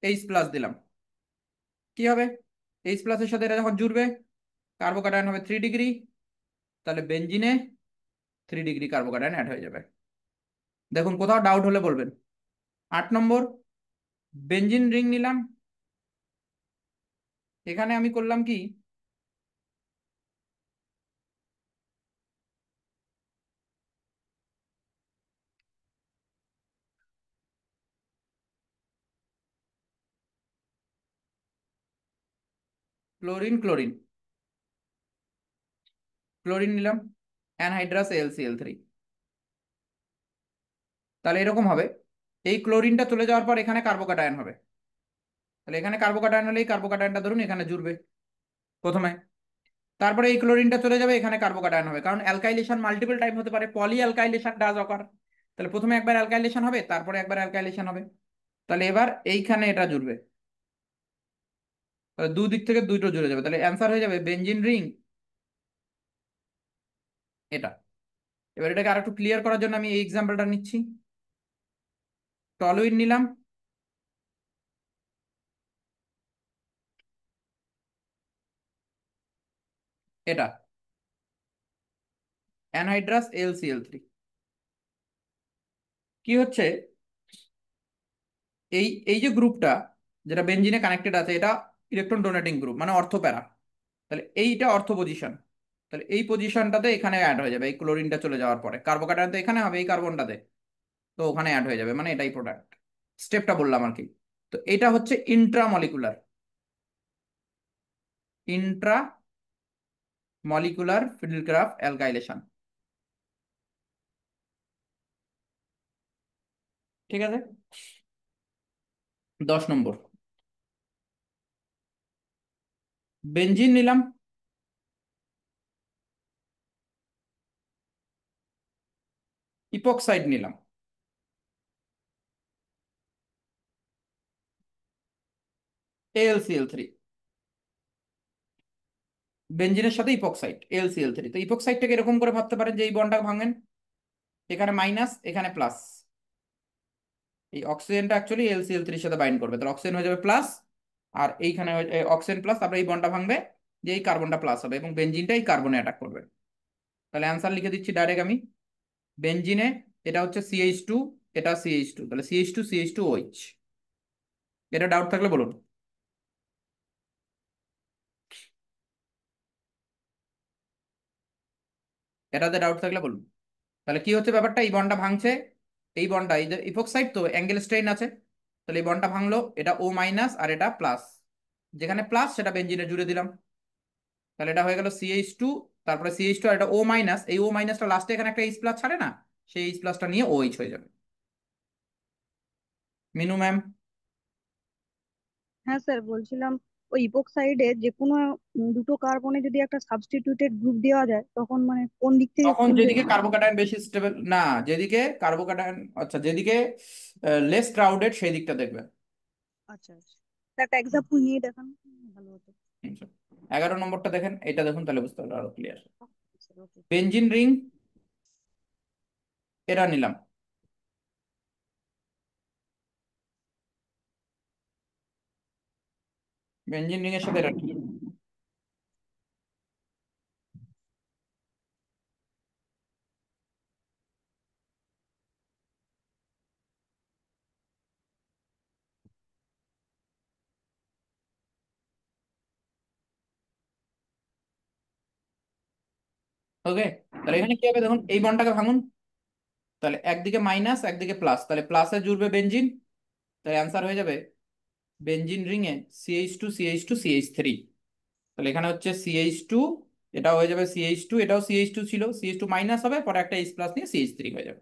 এইচ প্লাস দিলাম, কি হবে? এইচ প্লাসের সাথে এটা যখন জুড়বে কার্বোক্যাটায়ন হবে 3 ডিগ্রি, তাহলে বেঞ্জিনে 3 ডিগ্রি কার্বোক্যাটায়ন অ্যাড হয়ে যাবে। দেখুন কোথাও ডাউট হলে বলবেন। 8 নম্বর, বেঞ্জিন রিং নিলাম, এখানে আমি করলাম কি, ক্লোরিন ক্লোরিন ক্লোরিন নিলাম, অ্যানহাইড্রাস AlCl3। তাহলে এরকম হবে, এই ক্লোরিনটা চলে যাওয়ার পর এখানে কার্বোক্যাটায়ন হবে, তাহলে এখানে কার্বোক্যাটায়ন হলে এই কার্বোক্যাটায়নটা ধরুন এখানে জুড়বে প্রথমে, তারপরে এই ক্লোরিনটা চলে যাবে, এখানে কার্বোক্যাটায়ন হবে, কারণ অ্যালকাইলেশন মাল্টিপল টাইম হতে পারে, পলি অ্যালকাইলেশন ডাজ অকার। তাহলে প্রথমে একবার অ্যালকাইলেশন হবে, তারপরে একবার অ্যালকাইলেশন হবে, তাহলে এবার এইখানে এটা জুড়বে, তাহলে দুদিক থেকে দুটো জুড়ে যাবে, তাহলে অ্যান্সার হয়ে যাবে বেঞ্জিন রিং এটা। এবার এটাকে আর একটু ক্লিয়ার করার জন্য আমি এই এক্সাম্পলটা নিচ্ছি। টলুইন নিলাম, এটা অ্যানহাইড্রাস AlCl3। কি হচ্ছে, এই এই যে গ্রুপটা যেটা বেঞ্জিনে কানেক্টেড আছে, এটা ইলেকট্রন ডোনেটিং গ্রুপ, মানে অর্থ প্যারা, তাহলে এইটা অর্থ পজিশন, তাহলে এই পজিশনটাতে এখানে অ্যাড হয়ে যাবে, এই ক্লোরিনটা চলে যাওয়ার পরে কার্বোক্যাটায়ন তো এখানে হবে এই কার্বনটাতে, তো ওখানে অ্যাড হয়ে যাবে, মানে এটাই প্রোডাক্ট। স্টেপটা বললাম আর কি। তো এটা হচ্ছে ইন্ট্রামলিকুলার, ইন্ট্রা মলিকুলার ফিডেলক্রাফট অ্যালকাইলেশন। ঠিক আছে। 10 নম্বর, বেঞ্জিন নিলাম, ইপক্সাইড নিলাম, AlCl3, বেঞ্জিনের সাথে ইপক্সাইড AlCl3। তো ইপক্সাইডটাকে এরকম করে ভাবতে পারেন যে এই বন্ডটা ভাঙেন, এখানে মাইনাস এখানে প্লাস, এই অক্সিজেনটা অ্যাকচুয়ালি AlCl3 এর সাথে বাইন্ড করবে, তাহলে অক্সিজেন হয়ে যাবে প্লাস, আর এইখানে অক্সিজেন প্লাস, তারপরে এই বন্ডটা ভাঙবে, যে এই কার্বনটা প্লাস হবে এবং বেঞ্জিনটা এই কার্বনে অ্যাটাক করবে। তাহলে অ্যান্সার লিখে দিচ্ছি ডাইরেক্ট আমি, বেঞ্জিনে এটা হচ্ছে CH2, এটা CH2, তাহলে CH2 CH2OH। এটা ডাউট থাকলে বলুন। এটাতে ডাউট থাকলে বলুন। তাহলে কি হচ্ছে ব্যাপারটা, এই বন্ডটা ভাঙছে, এই বন্ডটা, এই যে ইপক্সাইড তো অ্যাঙ্গেল স্ট্রেইন আছে, তাহলে এই বন্ডটা ভাঙলো, এটা O মাইনাস আর এটা প্লাস, যেখানে প্লাস সেটা বেঞ্জিনে জুড়ে দিলাম, তাহলে এটা হয়ে গেল CH2, তারপরে CH2 আর এটা O মাইনাস, এই O মাইনাসটা লাস্টে এখানে একটা H প্লাস ছাড়ে না, সেই H প্লাসটা নিয়ে OH হয়ে যাবে। মিনু ম্যাম, হ্যাঁ স্যার, বলছিলাম ওই ইপোক্সাইডে যে কোনো দুটো কার্বনে যদি একটা সাবস্টিটিউটেড গ্রুপ দেওয়া যায় তখন মানে কোন দিক থেকে তখন খুলবে? যেদিকে কার্বোক্যাটায়ন বেশি স্টেবল না, যেদিকে কার্বোক্যাটায়ন, আচ্ছা যেদিকে লেস ক্রাউডেড সেই দিকটা দেখবে। আচ্ছা আচ্ছা, তা একটা এক্সাম্পল নিয়ে দেখান, ভালো হতো। আচ্ছা, 11 নম্বরটা দেখেন, এটা দেখুন তাহলে বুঝতে পারবে আরো clear. Sir okay. Benzene ring এরা নিলাম, বেঞ্জিন রিং এর সাথে এটা নিলাম। ওকে, তাহলে এখানে কি হবে দেখুন, এই বন্ডটাকে ভাঙুন, তাহলে একদিকে মাইনাস একদিকে প্লাস, তাহলে প্লাসে জুড়বে বেঞ্জিন, তাহলে অ্যান্সার হয়ে যাবে বেঞ্জিন রিং এ CH2 CH2 CH3। তাহলে এখানে হচ্ছে CH2, এটা হয়ে যাবে CH2, এটাও CH2 ছিল, CH2 মাইনাস হবে, পরে একটা H প্লাস নিয়ে CH3 হয়ে যাবে।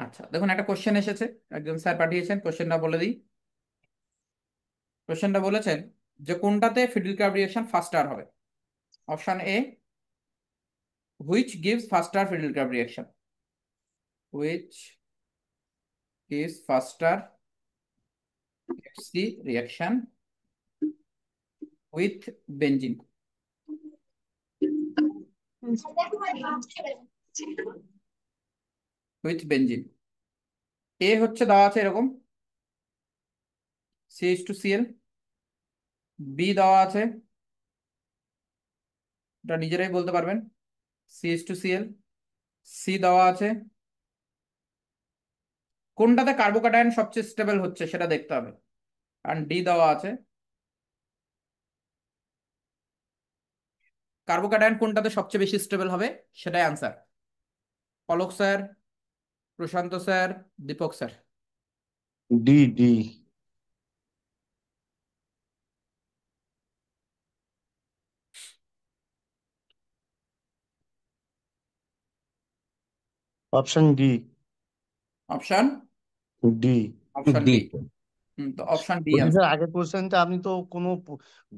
আচ্ছা দেখুন, একটা কোশ্চেন এসেছে, একজন স্যার পাঠিয়েছেন, কোশ্চেনটা বলে দিই। কোশ্চেনটা বলেছেন যে কোনটাতে ফিডেলক্রাফট রিঅ্যাকশন ফাস্টার হবে। Option A, which gives faster Friedel Crafts reaction, which gives faster FC reaction, with benzene. With benzene. এ হচ্ছে দেওয়া আছে এরকম CH2Cl, বি দেওয়া আছে, এটা নিজেরাই বলতে পারবেন, CH2Cl, সি দেওয়া আছে। কোনটাতে কার্বোক্যাটায়ন সবচেয়ে স্টেবল হচ্ছে সেটা দেখতে হবে। আর ডি দেওয়া আছে। কার্বোক্যাটায়ন কোনটাতে সবচেয়ে বেশি স্টেবল হবে সেটাই answer. Palak sir, Prashant sir, Deepak sir. D D option D. Option D option D. D. তো অপশন ডি বলছি আনসার। স্যার আগের কোশ্চেনটা আপনি তো কোনো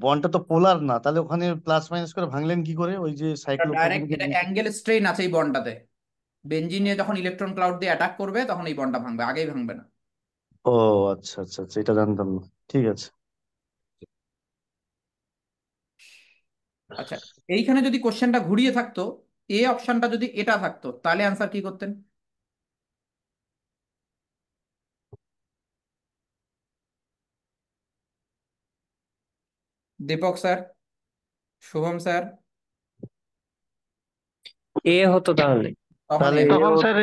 বন্ডটা তো পোলার না, তাহলে ওখানে প্লাস মাইনাস করে ভাঙলেন কি করে ওই যে ডাইরেক্ট সাইক্লোপ্রোপিনকে এটা দিয়ে? অ্যাঙ্গেল স্ট্রেইন আছে এই বন্ডটাতে। বেঞ্জিনে যখন ইলেকট্রন ক্লাউড দিয়ে অ্যাটাক করবে তখন এই বন্ডটা ভাঙবে, আগেই ভাঙবে না। ও আচ্ছা আচ্ছা আচ্ছা, এটা জানতাম না। ঠিক আছে। আচ্ছা, এইখানে যদি কোশ্চেনটা ঘুরিয়ে থাকতো, এ অপশনটা যদি এটা থাকতো তাহলে আনসার কি করতেন? Deepak sir, Shubham sir. A হতো তাহলে। তখন তাহলে এ এ হবে। তখন ও- স্যার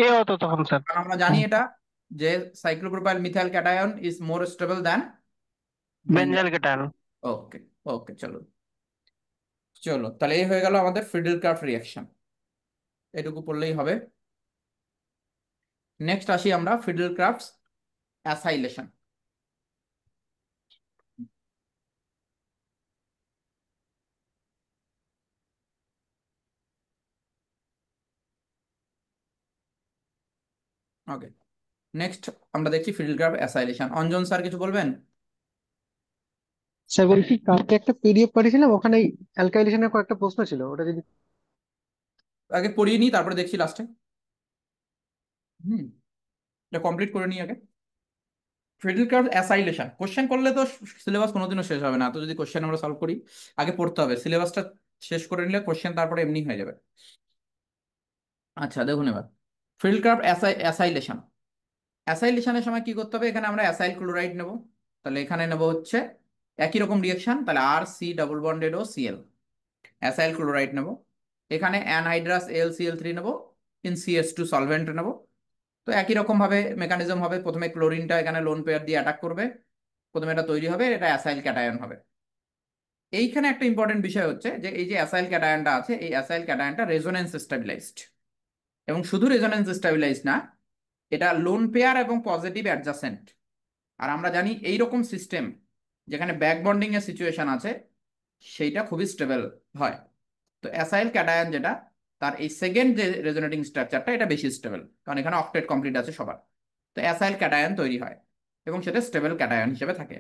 এ হতো তখন স্যার। কারণ আমরা জানি এটা যে cyclopropyl methyl cation is more stable than benzyl. Benzyl cation. Okay, okay, চলো চলো তাহলে এই হয়ে গেল আমাদের ফ্রিডেল ক্রাফট রিঅ্যাকশন, এটুকু পড়লেই হবে। নেক্সট আসি আমরা ফ্রিডেল ক্রাফটস অ্যাসাইলেশন। ওকে, নেক্সট আমরা দেখছি Friedel craft acylation. Anjan sir কিছু বলবেন? স্যার বলছি কালকে একটা পিডিএফ পাঠিয়েছিলাম, ওখানে অ্যালকাইলেশনের কয়েকটা প্রশ্ন ছিল, ওটা যদি আগে পড়িয়ে নিই তারপরে দেখছি লাস্টে। হুম, এটা কমপ্লিট করে নিই আগে। ফ্রিডেল ক্রাফট অ্যাসাইলেশন কোশ্চেন করলে তো সিলেবাস কোনোদিনও শেষ হবে না, তো যদি কোশ্চেন আমরা সলভ করি আগে পড়তে হবে, সিলেবাসটা শেষ করে নিলে কোশ্চেন তারপরে এমনি হয়ে যাবে। আচ্ছা দেখুন এবার ফ্রিডেল ক্রাফট অ্যাসাইলেশন। অ্যাসাইলেশনের সময় কি করতে হবে, এখানে আমরা অ্যাসাইল ক্লোরাইড নেব। তাহলে এখানে নেব হচ্ছে একই রকম রিয়েকশন, তাহলে আর সি ডাবল বন্ডেড ও সিএল, অ্যাসাইল ক্লোরাইড নেব। এখানে অ্যানহাইড্রাস AlCl3 নেব, ইন CS2 সলভেন্ট নেব। তো একই রকম ভাবে মেকানিজম হবে, প্রথমে ক্লোরিনটা এখানে লোন পেয়ার দিয়ে অ্যাটাক করবে, প্রথমে এটা তৈরি হবে, এটা অ্যাসাইল ক্যাটায়ন হবে। এইখানে একটা ইম্পর্টেন্ট বিষয় হচ্ছে যে এই যে অ্যাসাইল ক্যাটায়নটা আছে, এই অ্যাসাইল ক্যাটায়নটা রেজোনেন্স স্টেবিলাইজড, এবং শুধু রেজোনেন্স স্টেবিলাইজড না, এটা লোন পেয়ার এবং পজিটিভ অ্যাডজাসেন্ট। আর আমরা জানি এই রকম সিস্টেম যেখানে ব্যাক বন্ডিং এর সিচুয়েশন আছে সেইটা খুবই স্টেবল হয়। তো অ্যাসাইল ক্যাটায়ন যেটা, তার এই সেকেন্ড যে রেজোনেটিং স্ট্রাকচারটা এটা বেশি স্টেবল, কারণ এখানে অক্টেট কমপ্লিট আছে সবার। তো অ্যাসাইল ক্যাটায়ন তৈরি হয় এবং সেটা স্টেবল ক্যাটায়ন হিসেবে থাকে।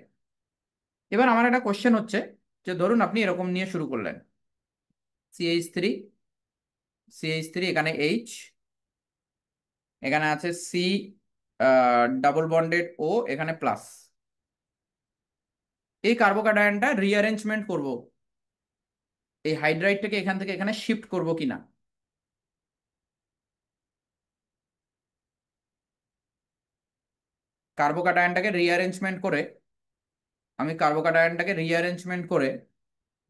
এবার আমার একটা কোশ্চেন হচ্ছে যে ধরুন আপনি এরকম নিয়ে শুরু করলেন, CH3, CH3, এখানে H, এখানে আছে সি ডাবল বন্ডেড ও, এখানে প্লাস। এই কার্বোক্যাটায়নটা রিঅ্যারেঞ্জমেন্ট করব, এই হাইড্রাইডটাকে এখান থেকে এখানে শিফট করব কিনা। কার্বোক্যাটায়নটাকে রিঅ্যারেঞ্জমেন্ট করে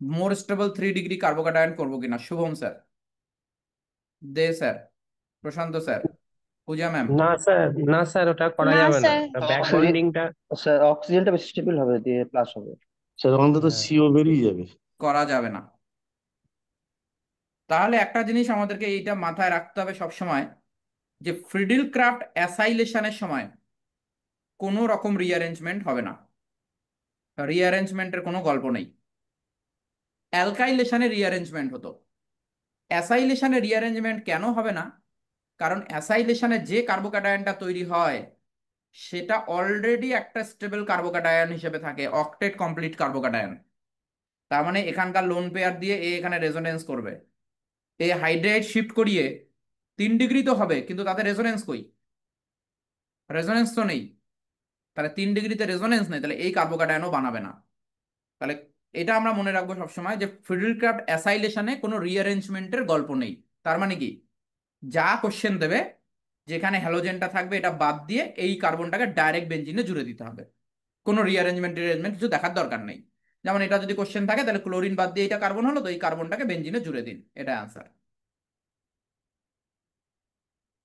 মোর স্টেবল 3 ডিগ্রি কার্বোক্যাটায়ন করবো কিনা। শুভম স্যার, দে স্যার, প্রশান্ত স্যার, পূজা ম্যাম। না স্যার, না স্যার, ওটা করা না যাবে না, স্যার। ব্যাক অক্সিজেন, বন্ডিংটা। স্যার অক্সিজেনটা বেশি স্টেবল হবে, দিয়ে প্লাস হবে। স্যার ওখান থেকে তো সিও বেরিয়ে যাবে। করা যাবে না। তাহলে একটা জিনিস আমাদেরকে এইটা মাথায় রাখতে হবে সব সময়, যে ফ্রিডেল ক্রাফট অ্যাসাইলেশনের সময় কোনো রকম রিঅ্যারেঞ্জমেন্ট হবে না, রিঅ্যারেঞ্জমেন্টের কোনো গল্প নেই। অ্যালকাইলেশনে রিঅ্যারেঞ্জমেন্ট হতো, অ্যাসাইলেশনে রিঅ্যারেঞ্জমেন্ট কেন হবে না? কারণ অ্যাসাইলেশনে যে কার্বোক্যাটায়নটা তৈরি হয় সেটা অলরেডি একটা স্টেবল কার্বোক্যাটায়ন হিসেবে থাকে, অক্টেট কমপ্লিট কার্বোক্যাটায়ন। তার মানে এখানকার লোন পেয়ার দিয়ে এ এখানে রেজোনেন্স করবে, এ হাইড্রাইড শিফট করিয়ে 3 ডিগ্রি তো হবে, কিন্তু তাতে রেজোনেন্স কই? রেজোনেন্স তো নেই। তাহলে 3 ডিগ্রিতে রেজোনেন্স নেই, তাহলে এই কার্বোক্যাটায়নও বানাবে না। তাহলে এটা আমরা মনে রাখবো সবসময় যে ফিডেলক্রাফট অ্যাসাইলেশনে কোনো রিঅ্যারেঞ্জমেন্টের গল্প নেই। তার মানে কি, যা কোশ্চেন দেবে যেখানে হ্যালোজেনটা থাকবে এটা বাদ দিয়ে এই কার্বনটাকে ডাইরেক্ট বেঞ্জিনে জুড়ে দিতে হবে, কোনো রিঅ্যারেঞ্জমেন্ট কিছু দেখার দরকার নেই। যেমন এটা যদি কোশ্চেন থাকে তাহলে ক্লোরিন বাদ দিয়ে এটা কার্বন হলো, তো এই কার্বনটাকে বেঞ্জিনে জুড়ে দিন, এটা অ্যান্সার।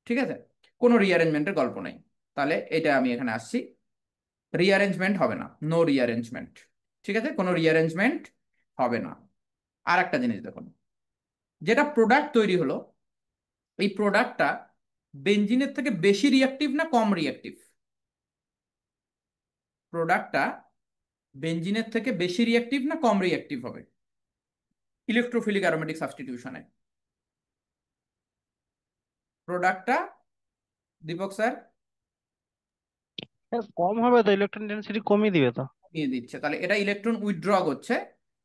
ঠিক আছে, কোনো রিঅ্যারেঞ্জমেন্টের গল্প নেই। তাহলে এটা আমি এখানে আসছি, রিঅ্যারেঞ্জমেন্ট হবে না, নো রিঅ্যারেঞ্জমেন্ট। ঠিক আছে, কোনো রিঅ্যারেঞ্জমেন্ট হবে না। আর একটা জিনিস দেখুন, যেটা প্রোডাক্ট তৈরি হলো, এই প্রোডাক্টটা বেঞ্জিনের থেকে বেশি রিঅ্যাক্টিভ না কম রিঅ্যাক্টিভ? প্রোডাক্টটা বেঞ্জিনের থেকে বেশি রিঅ্যাক্টিভ না কম রিঅ্যাক্টিভ হবে ইলেকট্রোফিলিক অ্যারোমেটিক সাবস্টিটিউশনে? প্রোডাক্টটা, দীপক স্যার, স্যার কম হবে তো, ইলেকট্রন ডেনসিটি কমিয়ে দিবে তো। নিয়ে দিচ্ছে, তাহলে এটা ইলেকট্রন উইথড্র করছে,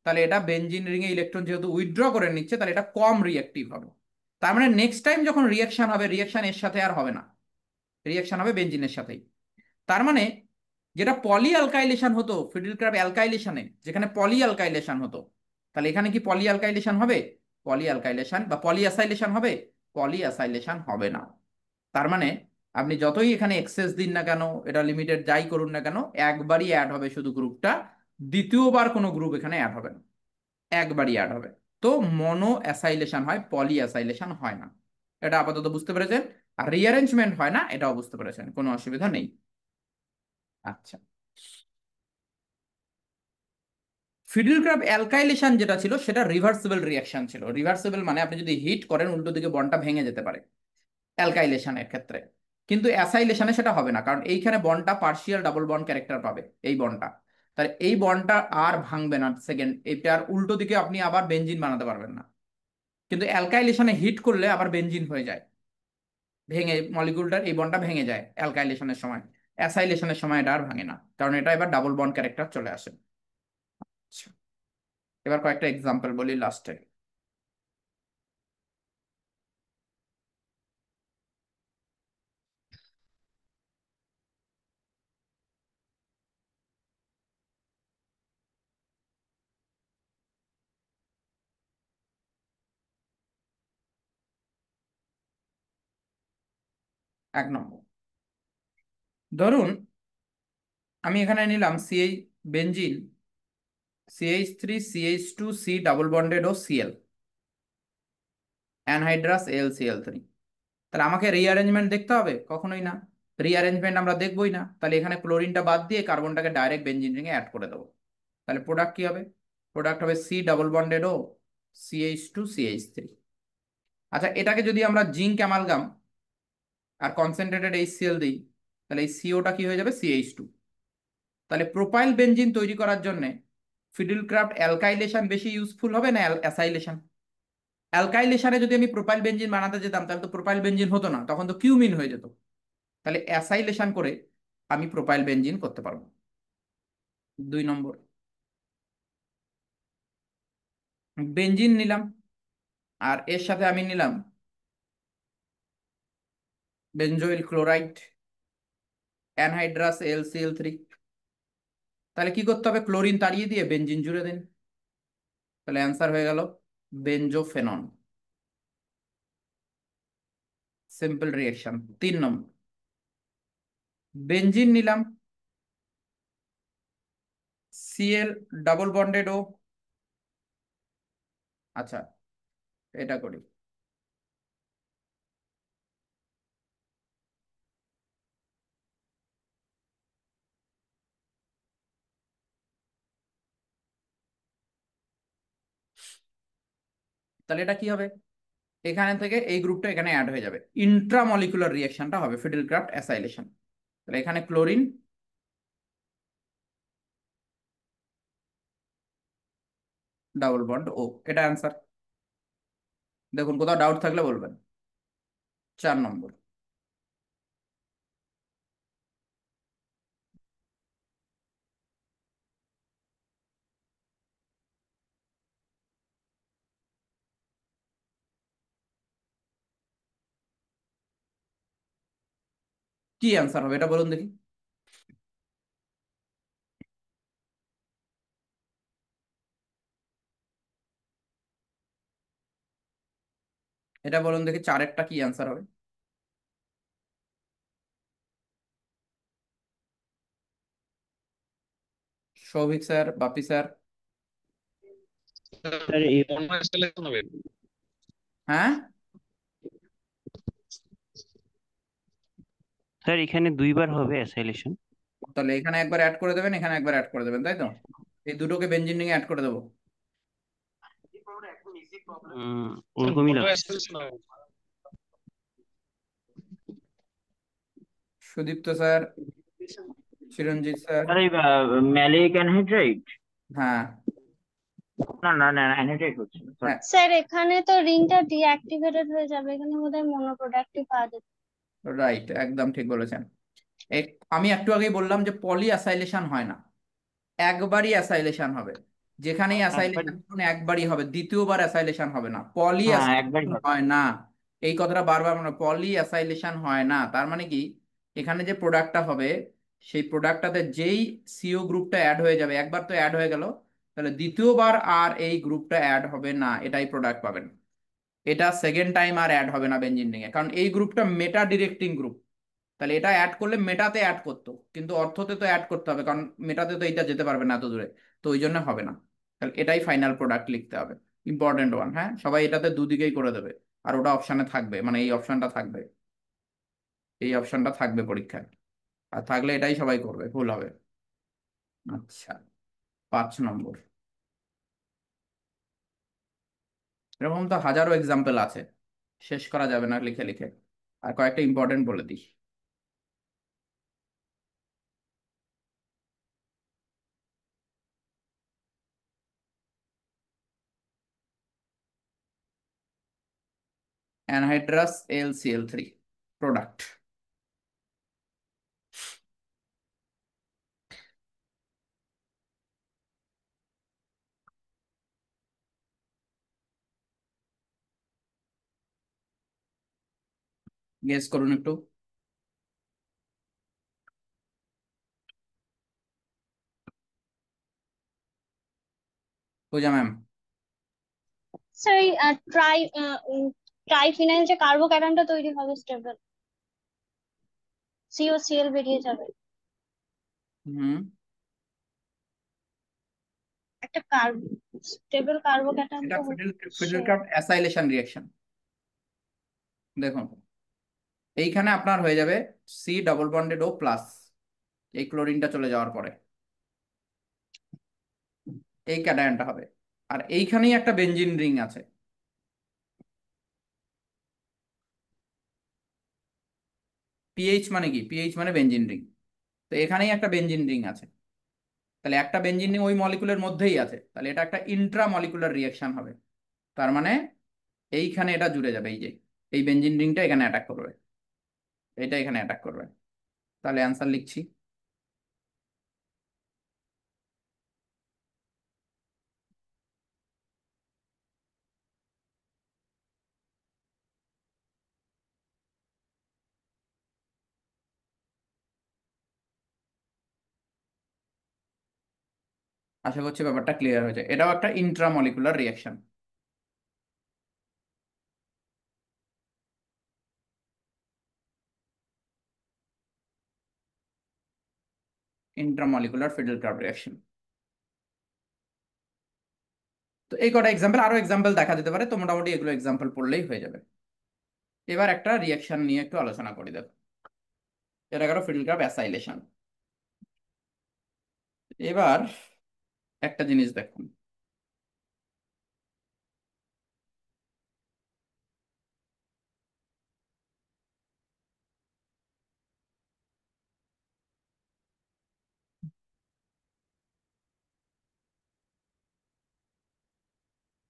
তাহলে এটা বেঞ্জিন রিং এ ইলেকট্রন যেহেতু উইথড্র করে নিচ্ছে, তাহলে এটা কম রিঅ্যাক্টিভ হবে। তার মানে নেক্সট টাইম যখন রিঅ্যাকশন হবে, রিঅ্যাকশন এর সাথে আর হবে না, রিঅ্যাকশন হবে বেঞ্জিনের সাথেই। তার মানে যেটা পলি অ্যালকাইলেশন হতো ফিডেলক্রাফট অ্যালকাইলেশনে, যেখানে পলি অ্যালকাইলেশন হতো, তাহলে এখানে কি পলি অ্যালকাইলেশন হবে? পলি অ্যালকাইলেশন বা পলি অ্যাসাইলেশন হবে? পলি অ্যাসাইলেশন হবে না। তার মানে আপনি যতই এখানে এক্সেস দিন না কেন, এটা লিমিটেড যাই করুন না কেন, একবারই অ্যাড হবে শুধু গ্রুপটা, দ্বিতীয়বার কোনো গ্রুপ এখানে অ্যাড হবে না, একবারই অ্যাড হবে। তো মনো অ্যাসাইলেশন হয়, পলি অ্যাসাইলেশন হয় না। এটা আপাতত বুঝতে পেরেছেন। আর রিঅ্যারেঞ্জমেন্ট হয় না, এটাও বুঝতে পেরেছেন, কোনো অসুবিধা নেই। আচ্ছা, ফিডেলক্রাফট অ্যালকাইলেশন যেটা ছিল সেটা রিভার্সিবল রিঅ্যাকশন ছিল। রিভার্সিবল মানে আপনি যদি হিট করেন উল্টো দিকে বন্ডটা ভেঙে যেতে পারে অ্যালকাইলেশনের ক্ষেত্রে, কিন্তু অ্যাসাইলেশনে সেটা হবে না, কারণ এইখানে বন্ডটা পার্শিয়াল ডাবল বন্ড ক্যারেক্টার পাবে এই বন্ডটা, তাহলে এই বন্ডটা আর ভাঙবে না। সেকেন্ড, এটার উল্টো দিকে আপনি আবার বেঞ্জিন বানাতে পারবেন না। কিন্তু অ্যালকাইলেশনে হিট করলে আবার বেঞ্জিন হয়ে যায়, ভেঙে মলিকিউলটার এই বন্ডটা ভেঙে যায় অ্যালকাইলেশনের সময়। অ্যাসাইলেশনের সময় এটা আর ভাঙে না, কারণ এটা এবার ডাবল বন্ড ক্যারেক্টার চলে আসে। আচ্ছা, এবার কয়েকটা এক্সাম্পল বলি লাস্টে। 1 নম্বর, ধরুন আমি এখানে নিলাম CH benzene, CH3 CH2 C double bonded O Cl, anhydrous AlCl3। তাহলে আমাকে রিঅ্যারেঞ্জমেন্ট দেখতে হবে? কখনোই না, রিঅ্যারেঞ্জমেন্ট আমরা দেখবই না। তাহলে এখানে ক্লোরিনটা বাদ দিয়ে কার্বনটাকে ডাইরেক্ট বেঞ্জিন রিংয়ে অ্যাড করে দেবো। তাহলে প্রোডাক্ট কি হবে? প্রোডাক্ট হবে C ডাবল বন্ডেড ও CH2 CH3। আচ্ছা, এটাকে যদি আমরা জিঙ্ক অ্যামালগাম আর কনসেন্ট্রেটেড HCl দিই, তাহলে এই সিওটা কি হয়ে যাবে? CH2। তাহলে প্রোপাইল বেঞ্জিন তৈরি করার জন্য ফিডেলক্রাফট অ্যালকাইলেশন বেশি ইউজফুল হবে না অ্যাসাইলেশন? অ্যালকাইলেশনে যদি আমি প্রোপাইল বেঞ্জিন বানাতে যেতাম তাহলে তো প্রোপাইল বেঞ্জিন হতো না, তখন তো কিউমিন হয়ে যেত। তাহলে অ্যাসাইলেশন করে আমি প্রোপাইল বেঞ্জিন করতে পারবো। 2 নম্বর, বেঞ্জিন নিলাম আর এর সাথে আমি নিলাম বেনজোইল ক্লোরাইড, অ্যানহাইড্রাস AlCl3। তাহলে কি করতে হবে? ক্লোরিন তাড়িয়ে দিয়ে বেঞ্জিন জুড়ে দিন, তাহলে অ্যান্সার হয়ে গেল বেনজোফেনন। Simple reaction. 3 নম্বর, বেঞ্জিন নিলাম, Cl ডাবল বন্ডেড ও, আচ্ছা এটা করি, তাহলে এটা কি হবে? এখানে থেকে এই গ্রুপটা এখানে অ্যাড হয়ে যাবে, ইন্ট্রামলিকুলার রিঅ্যাকশনটা হবে ফিডেলক্রাফট অ্যাসাইলেশন। তাহলে এখানে ক্লোরিন ডাবল বন্ড ও, এটা অ্যান্সার। দেখুন কোথাও ডাউট থাকলে বলবেন। 4 নম্বর, কি অ্যান্সার হবে এটা বলুন দেখি। এটা বলুন দেখি চারেরটা কি অ্যান্সার হবে। সৌভিক স্যার, বাপি স্যার। স্যার এই অনলাইন সিলেকশন হবে। হ্যাঁ, স্যার এখানে দুইবার হবে অ্যাসাইলেশন। তাহলে এখানে একবার অ্যাড করে দেবেন, এখানে একবার অ্যাড করে দেবেন, তাই তো? এই দুটোকে বেঞ্জিন অ্যাড করে দেবো। ওরকমই না। সুদীপ্ত স্যার, চিরঞ্জিত স্যার। আরে ম্যালিক অ্যানহাইড্রাইট, হ্যাঁ না না না অ্যানহাইড্রাইট হচ্ছে না, সরি। হ্যাঁ, স্যার এখানে তো রিংটা ডিঅ্যাক্টিভেটেড হয়ে যাবে, এখানে বোধহয় মনোপ্রোডাক্টই পাওয়া যাবে। রাইট, একদম ঠিক বলেছেন। আমি একটু আগেই বললাম যে পলি অ্যাসাইলেশন হয় না, একবারই অ্যাসাইলেশন হবে। যেখানেই একবারই, অ্যাসাইলেশন একবারই হবে, দ্বিতীয়বার অ্যাসাইলেশন হবে না। পলি হ্যাঁ একবারই অ্যাসাইলেশন হবে। হয় না, এই কথাটা বারবার মনে, পলি অ্যাসাইলেশন হয় না। তার মানে কি, এখানে যে প্রোডাক্টটা হবে সেই প্রোডাক্টটাতে যেই সিও গ্রুপটা অ্যাড হয়ে যাবে, একবার তো অ্যাড হয়ে গেল, তাহলে দ্বিতীয়বার আর এই গ্রুপটা অ্যাড হবে না, এটাই প্রোডাক্ট পাবেন। এটা সেকেন্ড টাইম আর অ্যাড হবে না বেঞ্জিন রিং এ, কারণ এই গ্রুপটা মেটা ডিরেক্টিং গ্রুপ। তাহলে এটা অ্যাড করলে মেটাতে অ্যাড করতো, কিন্তু অর্থতে তো অ্যাড করতে হবে, কারণ মেটাতে তো এইটা যেতে পারবে না এত দূরে, তো ওই জন্য হবে না। তাহলে এটাই ফাইনাল প্রোডাক্ট লিখতে হবে। ইম্পর্টেন্ট ওয়ান, হ্যাঁ, সবাই এটাতে দুদিকেই করে দেবে। আর ওটা অপশানে থাকবে, মানে এই অপশনটা থাকবে, এই অপশনটা থাকবে পরীক্ষায়। আর থাকলে এটাই সবাই করবে, ভুল হবে। আচ্ছা, 5 নম্বর। এরকম তো হাজারো এক্সাম্পল আছে, শেষ করা যাবে না লিখে লিখে। আর কয়েকটা ইম্পর্টেন্ট বলে দিই। Anhydrous LCl3 product. গেস করুন একটু। পূজা ম্যাম। স্যার এই ট্রাইফিনাইল যে কার্বোক্যাটায়নটা তৈরি হবে স্টেবল, COCl বেরিয়ে যাবে। হুম, একটা স্টেবল কার্বোক্যাটায়ন এটা তো হচ্ছে। ফিডেলক্রাফট অ্যাসাইলেশন রিঅ্যাকশন। দেখুন, এইখানে আপনার হয়ে যাবে C+O+, এই ক্লোরিনটা চলে যাওয়ার পরে এই ক্যাটায়নটা হবে। আর এইখানেই একটা বেঞ্জিন রিং আছে, পিএইচ মানে কি, পিএইচ মানে বেঞ্জিন রিং। তো এখানেই একটা বেঞ্জিন রিং আছে, তাহলে একটা বেঞ্জিন রিং ওই মলিকুলের মধ্যেই আছে, তাহলে এটা একটা ইন্ট্রা মলিকুলার রিঅ্যাকশন হবে। তার মানে এইখানে এটা জুড়ে যাবে, এই যে এই বেঞ্জিন রিংটা এখানে অ্যাটাক করবে, এটা এখানে অ্যাটাক করবে। তাহলে অ্যান্সার লিখছি। আশা করছি ব্যাপারটা ক্লিয়ার হয়েছে। এটাও একটা ইন্ট্রামলিকুলার রিঅ্যাকশন। Intramolecular ফিডেলক্রাফট reaction. তো এই কটা এক্সাম্পল, আরো এক্সাম্পল দেখা যেতে পারে, তো মোটামুটি এগুলো এক্সাম্পল পড়লেই হয়ে যাবে। এবার একটা রিঅ্যাকশন নিয়ে একটু আলোচনা করি। দেখো, এটা গেল ফিডেলক্রাফট অ্যাসাইলেশন। এবার একটা জিনিস দেখুন,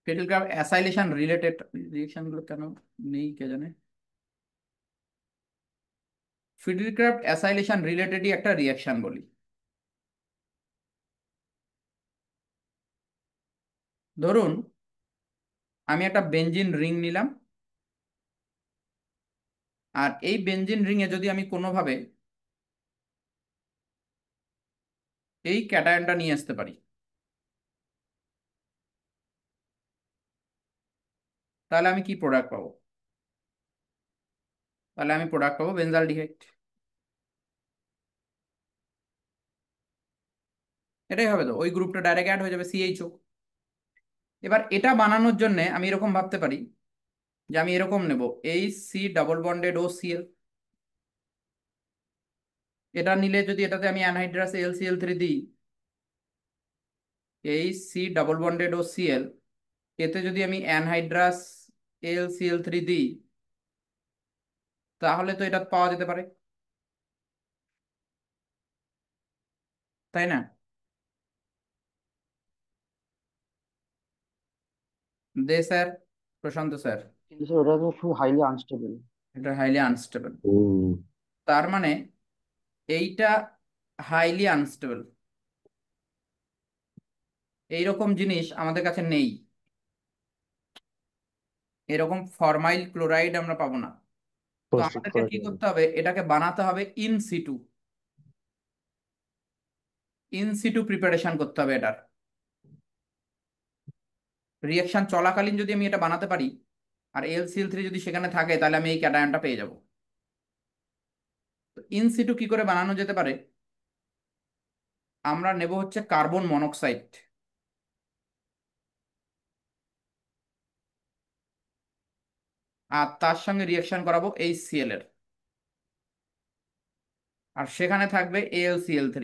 ফিডেলক্রাফট অ্যাসাইলেশন রিলেটেড রিঅ্যাকশন গুলো কেন নেই কে জানে। ফিডেলক্রাফট অ্যাসাইলেশন রিলেটেডই একটা রিঅ্যাকশন বলি। ধরুন আমি একটা বেঞ্জিন রিং নিলাম, আর এই বেঞ্জিন রিং এ যদি আমি কোনোভাবে এই ক্যাটায়নটা নিয়ে আসতে পারি, তাহলে আমি কি প্রোডাক্ট পাবো? তাহলে আমি প্রোডাক্ট পাবো বেনজালডিহাইড। এটাই হবে তো, ওই গ্রুপটা ডাইরেক্ট অ্যাড হয়ে যাবে সিএইচও। এবার এটা বানানোর জন্য আমি এরকম ভাবতে পারি যে আমি এরকম নেব এইচ সি ডাবল বন্ডেড ও সিএল। এটা নিলে যদি এটাতে আমি অ্যানহাইড্রাস এল থ্রি দিই, এইচ সি ডাবল বন্ডেড ও সিএল, এতে যদি আমি অ্যানহাইড্রাস এল থ্রি দিই, তাহলে তো এটা পাওয়া যেতে পারে, তাই না? দে স্যার, প্রশান্ত স্যার। কিন্তু স্যার ওটা তো খুব হাইলি আনস্টেবল। এটা হাইলি আনস্টেবল, হুম। তার মানে এইটা হাইলি আনস্টেবল। এইরকম জিনিস আমাদের কাছে নেই, এরকম ফরমাইল ক্লোরাইড আমরা পাবো না। তো প্রস্তুত আমাদেরকে করা কি যাবে। করতে হবে, এটাকে বানাতে হবে in situ. In situ preparation করতে হবে এটার। রিয়াকশন চলাকালীন যদি আমি এটা বানাতে পারি আর এল থ্রি যদি সেখানে থাকে, তাহলে আমি এই ক্যাটায়নটা পেয়ে যাব। ইন সিটু কি করে বানানো যেতে পারে, আমরা নেব হচ্ছে কার্বন মনোক্সাইড, আর তার সঙ্গে রিয়াকশন করাবো HCl এর, আর সেখানে থাকবে AlCl3,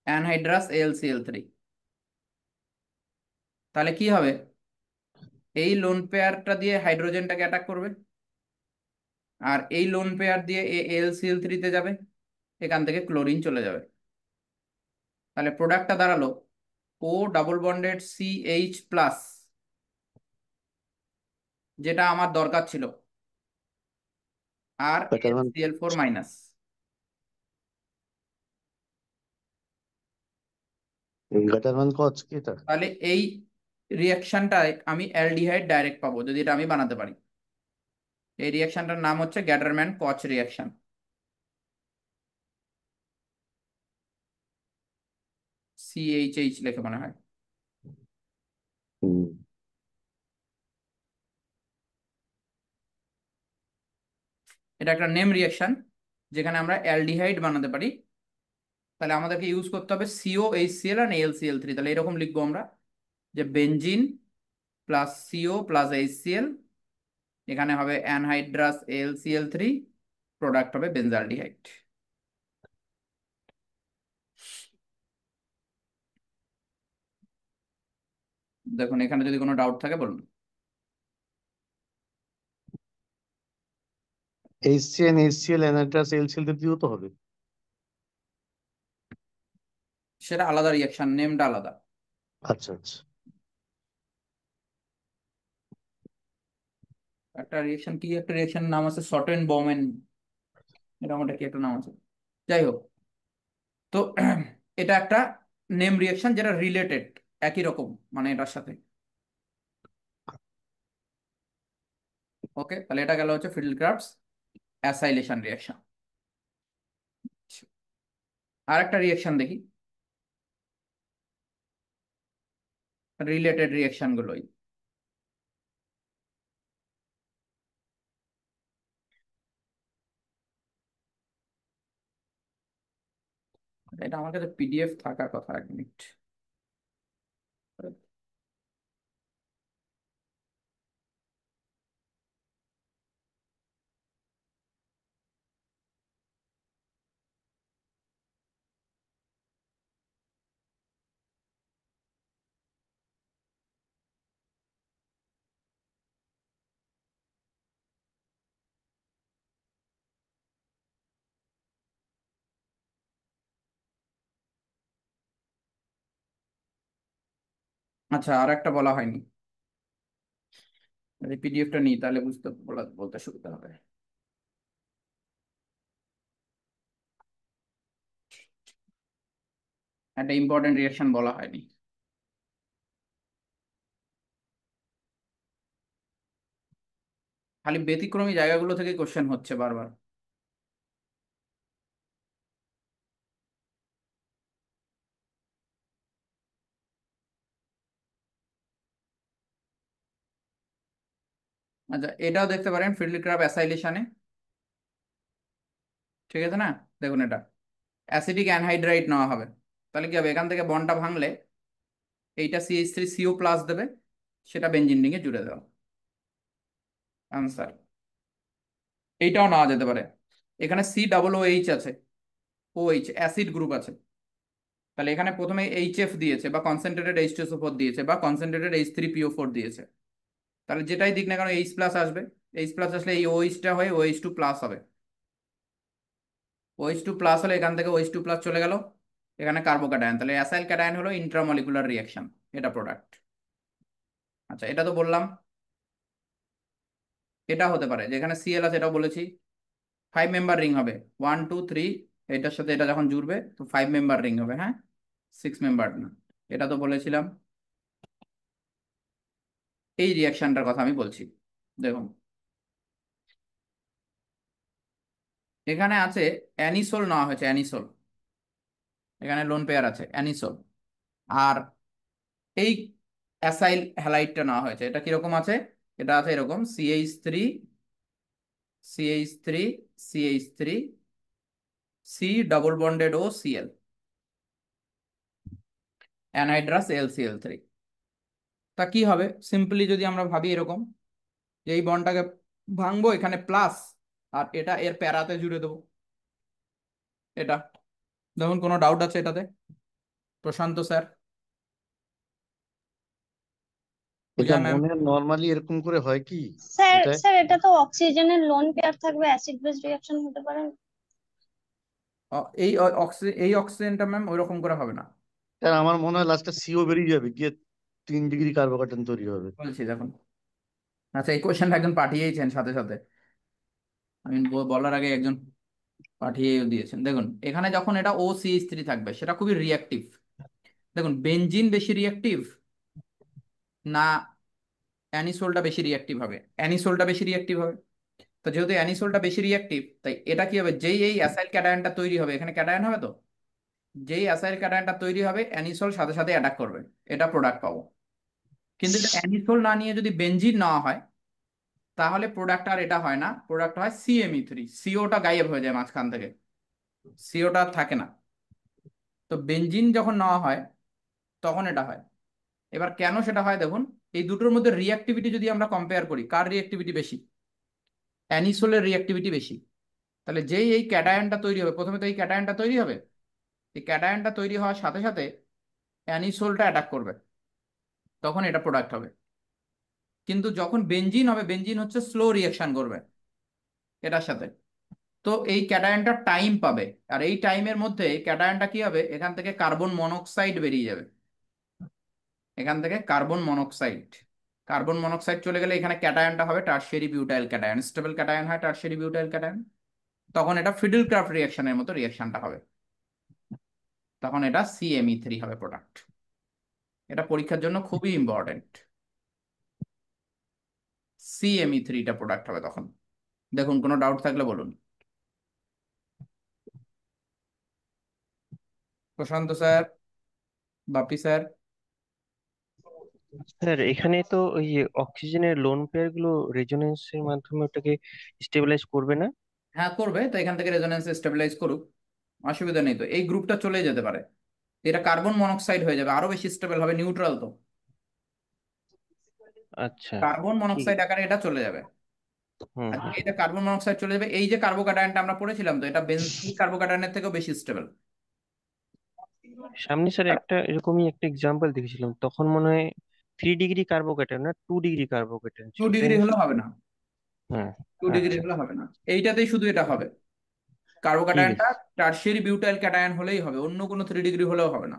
অ্যানহাইড্রাস AlCl3। তাহলে কি হবে, এই লোন পেয়ারটা দিয়ে হাইড্রোজেনটাকে অ্যাটাক করবে, আর এই লোন পেয়ার দিয়ে AlCl3 তে যাবে, এখান থেকে ক্লোরিন চলে যাবে। তাহলে প্রোডাক্টটা দাঁড়ালো ও ডাবল বন্ডেড CH+, যেটা আমার দরকার ছিল, আর প্যাələমান HCl4-। প্যাটার্ন কচ কি এটা? তাহলে এই রিয়াকশনটায় আমি অ্যালডিহাইড ডাইরেক্ট পাবো যদি এটা আমি বানাতে পারি। এই রিয়াকশনটার নাম হচ্ছে গ্যাটারম্যান কচ রিয়াকশন। CHH লেখে মনে হয়। হুম। এটা একটা নেম রিয়াকশন যেখানে আমরা অ্যালডিহাইড বানাতে পারি। তাহলে আমাদেরকে ইউজ করতে হবে COHCl আর AlCl3। তাহলে এরকম লিখবো আমরা যে benzene plus CO plus HCl, এখানে হবে অ্যানহাইড্রাস AlCl3, প্রোডাক্ট হবে বেনজালডিহাইড। দেখুন এখানে যদি কোনো ডাউট থাকে বলুন। HCN HCl অ্যানাইড্রাস LCl দিয়েও তো হবে। সেটা আলাদা রিয়াকশন, নেমটা আলাদা। আচ্ছা আচ্ছা। একটা রিয়েকশন, কি একটা রিয়েকশন নাম আছে, শর্টেন বমেন, এরকম একটা কি একটা নাম আছে। যাই হোক, তো এটা একটা নেম রিয়েকশন যেটা রিলেটেড, একই রকম মানে এটার সাথে। ওকে, তাহলে এটা গেল হচ্ছে ফিডেলক্রাফটস অ্যাসাইলেশন রিয়েকশন। আর একটা রিয়েকশন দেখি, রিলেটেড রিয়েকশন গুলোই। এটা আমার কাছে PDF থাকার কথা, 1 মিনিট। আচ্ছা, আর একটা বলা হয়নি, যদি PDFটা নিই তাহলে বলতে সুবিধা হবে। একটা ইম্পর্টেন্ট রিয়েকশন বলা হয়নি। খালি ব্যতিক্রমী জায়গাগুলো থেকে কোশ্চেন হচ্ছে বারবার। আচ্ছা, এটাও দেখতে পারেন ফিডল ক্রাফট অ্যাসাইলেশনে, ঠিক আছে না? দেখুন এটা অ্যাসিডিক অ্যানহাইড্রাইড নেওয়া হবে, তাহলে কি হবে, এখান থেকে বন্ডটা ভাঙলে এইটা CH3CO+ দেবে, সেটা বেঞ্জিন রিংয়ে জুড়ে দেওয়া, আনসার। এইটাও নেওয়া যেতে পারে, এখানে COOH আছে, OH অ্যাসিড গ্রুপ আছে, তাহলে এখানে প্রথমে HF দিয়েছে বা কনসেন্ট্রেটেড H2SO4 দিয়েছে বা কনসেন্ট্রেটেড H3PO4 দিয়েছে, তাহলে যেটাই দিক না কেন H+ আসবে, H+ আসলে এই OH-টা হয়ে OH2+ হবে, OH2+ হলে এখান থেকে OH2+ চলে গেল এখানে কার্বোক্যাটায়ন, তাহলে অ্যাসাইল ক্যাটায়ন হলো ইন্ট্রামলিকুলার রিঅ্যাকশন, এটা প্রোডাক্ট। আচ্ছা, এটা তো বললাম। এটা হতে পারে যেখানে Cl আছে, এটাও বলেছি 5 মেম্বার রিং হবে, 1 2 3, এটার সাথে এটা যখন জুড়বে তো 5 মেম্বার রিং হবে, হ্যাঁ, 6 মেম্বার না, এটা তো বলেছিলাম। এই রিয়াকশনটার কথা আমি বলছি, দেখুন এখানে আছে অ্যানিসোল নেওয়া হয়েছে, অ্যানিসোল, এখানে লোন পেয়ার আছে অ্যানিসোল, আর এই অ্যাসাইল হ্যালাইডটা নেওয়া হয়েছে, এটা কিরকম আছে, এটা আছে এরকম CH3 CH3 CH3 C double bonded O Cl anhydrous LCl3। তা কি হবে, সিম্পলি যদি আমরা ভাবি এরকম যে এই বন্ডটাকে ভাঙবো, এখানে প্লাস আর এটা এর প্যারাতে জুড়ে দেবো, এটা দেখুন কোনো ডাউট আছে এটাতে, প্রশান্ত স্যার, এটা পূজা ম্যাম? মনে নর্মালি এরকম করে হয় কি স্যার এটা? স্যার এটা তো অক্সিজেনের লোন পেয়ার থাকবে, অ্যাসিড বেস রিঅ্যাকশন হতে পারে না? এই অক্সিজেনটা ম্যাম ওইরকম করে হবে না, স্যার আমার মনে হয় লাস্টে CO বেরিয়ে যাবে, গিয়ে 3 ডিগ্রি কার্বোকার্বন তৈরি হবে। বলছি দেখুন। আচ্ছা, এই কোয়েশ্চেনটা একজন পাঠিয়েছেন সাথে সাথে, আমি বলার আগে একজন পাঠিয়ে দিয়েছেন, দেখুন এখানে যখন এটা OCH3 থাকবে সেটা খুবই রিয়াক্টিভ, দেখুন বেনজিন বেশি রিয়াক্টিভ না অ্যানিসোলটা বেশি রিয়াক্টিভ হবে, অ্যানিসোলটা বেশি রিয়াক্টিভ হবে, তো যেহেতু অ্যানিসোলটা বেশি রিয়াক্টিভ তাই এটা কি হবে, যেই এই অ্যাসাইল ক্যাটায়নটা তৈরি হবে, এখানে ক্যাটায়ন হবে তো, যেই অ্যাসাইল ক্যাটায়নটা তৈরি হবে অ্যানিসোল সাথে সাথে অ্যাটাক করবে, এটা প্রোডাক্ট পাবো। কিন্তু এটা অ্যানিসোল না নিয়ে যদি বেনজিন নেওয়া হয় তাহলে প্রোডাক্ট আর এটা হয় না, প্রোডাক্ট হয় CMe3, সিওটা গায়েব হয়ে যায় মাঝখান থেকে, সিওটা থাকে না, তো বেনজিন যখন নেওয়া হয় তখন এটা হয়। এবার কেন সেটা হয় দেখুন, এই দুটোর মধ্যে রিঅ্যাক্টিভিটি যদি আমরা কম্পেয়ার করি, কার রিঅ্যাক্টিভিটি বেশি, অ্যানিসোলের রিঅ্যাক্টিভিটি বেশি, তাহলে যেই এই ক্যাটায়নটা তৈরি হবে, প্রথমে তো এই ক্যাটায়নটা তৈরি হবে, এই ক্যাটায়নটা তৈরি হওয়ার সাথে সাথে অ্যানিসোলটা অ্যাটাক করবে, তখন এটা প্রোডাক্ট হবে। কিন্তু যখন বেনজিন হবে, বেনজিন হচ্ছে স্লো রিঅ্যাকশন করবে এটার সাথে, তো এই ক্যাটায়নটা টাইম পাবে, আর এই টাইমের মধ্যে ক্যাটায়নটা কি হবে, এখান থেকে কার্বন মনোক্সাইড বেরিয়ে যাবে, এখান থেকে কার্বন মনোক্সাইড, কার্বন মনোক্সাইড চলে গেলে এখানে ক্যাটায়নটা হবে tertiary butyl cation, stable cation হয় টারশিয়ারি বিউটাইল ক্যাটায়ন, তখন এটা ফিডল ক্রাফট রিঅ্যাকশনের মতো রিঅ্যাকশনটা হবে, তখন এটা CMe3 হবে প্রোডাক্ট। এটা পরীক্ষার জন্য খুবই ইম্পর্টেন্ট, CMe3টা প্রোডাক্ট হবে তখন। দেখুন কোনো ডাউট থাকলে বলুন। প্রশান্ত স্যার, বাপি স্যার? স্যার এখানে তো ওই যে অক্সিজেনের লোন পেয়ার গুলো রেজোনেন্সের মাধ্যমে ওটাকে স্টেবিলাইজ করবে না? হ্যাঁ করবে, তো এখান থেকে রেজোনেন্স স্টেবিলাইজ করুক, অসুবিধা নেই, তো এই গ্রুপটা চলে যেতে পারে, এটা কার্বন মনোক্সাইড হয়ে যাবে, আরো বেশি স্টেবল হবে, নিউট্রাল তো, আচ্ছা, কার্বন ঠিক। মনোক্সাইড আকারে এটা চলে যাবে। হুম আর হুম। এটা কার্বন মনোক্সাইড চলে যাবে, এই যে কার্বোক্যাটায়নটা আমরা পড়েছিলাম, তো এটা বেনজিন কার্বোক্যাটায়নের থেকেও বেশি স্টেবল। সামনে স্যার একটা এরকমই একটা এক্সাম্পল দেখেছিলাম, তখন মনে হয় 3 ডিগ্রি কার্বোকেটান না 2 ডিগ্রি কার্বোকেটান টু ছিল, তাই ডিগ্রি না হলে স্যার? হবে না, হ্যাঁ। 2 ডিগ্রি আচ্ছা, হলে হবে না, এইটাতেই শুধু এটা হবে, ঠিক কার্বোক্যাটায়নটা আছে। টারশিয়ারি বিউটাইল ক্যাটায়ন হলেই হবে, অন্য কোনো 3 ডিগ্রি হলেও হবে না,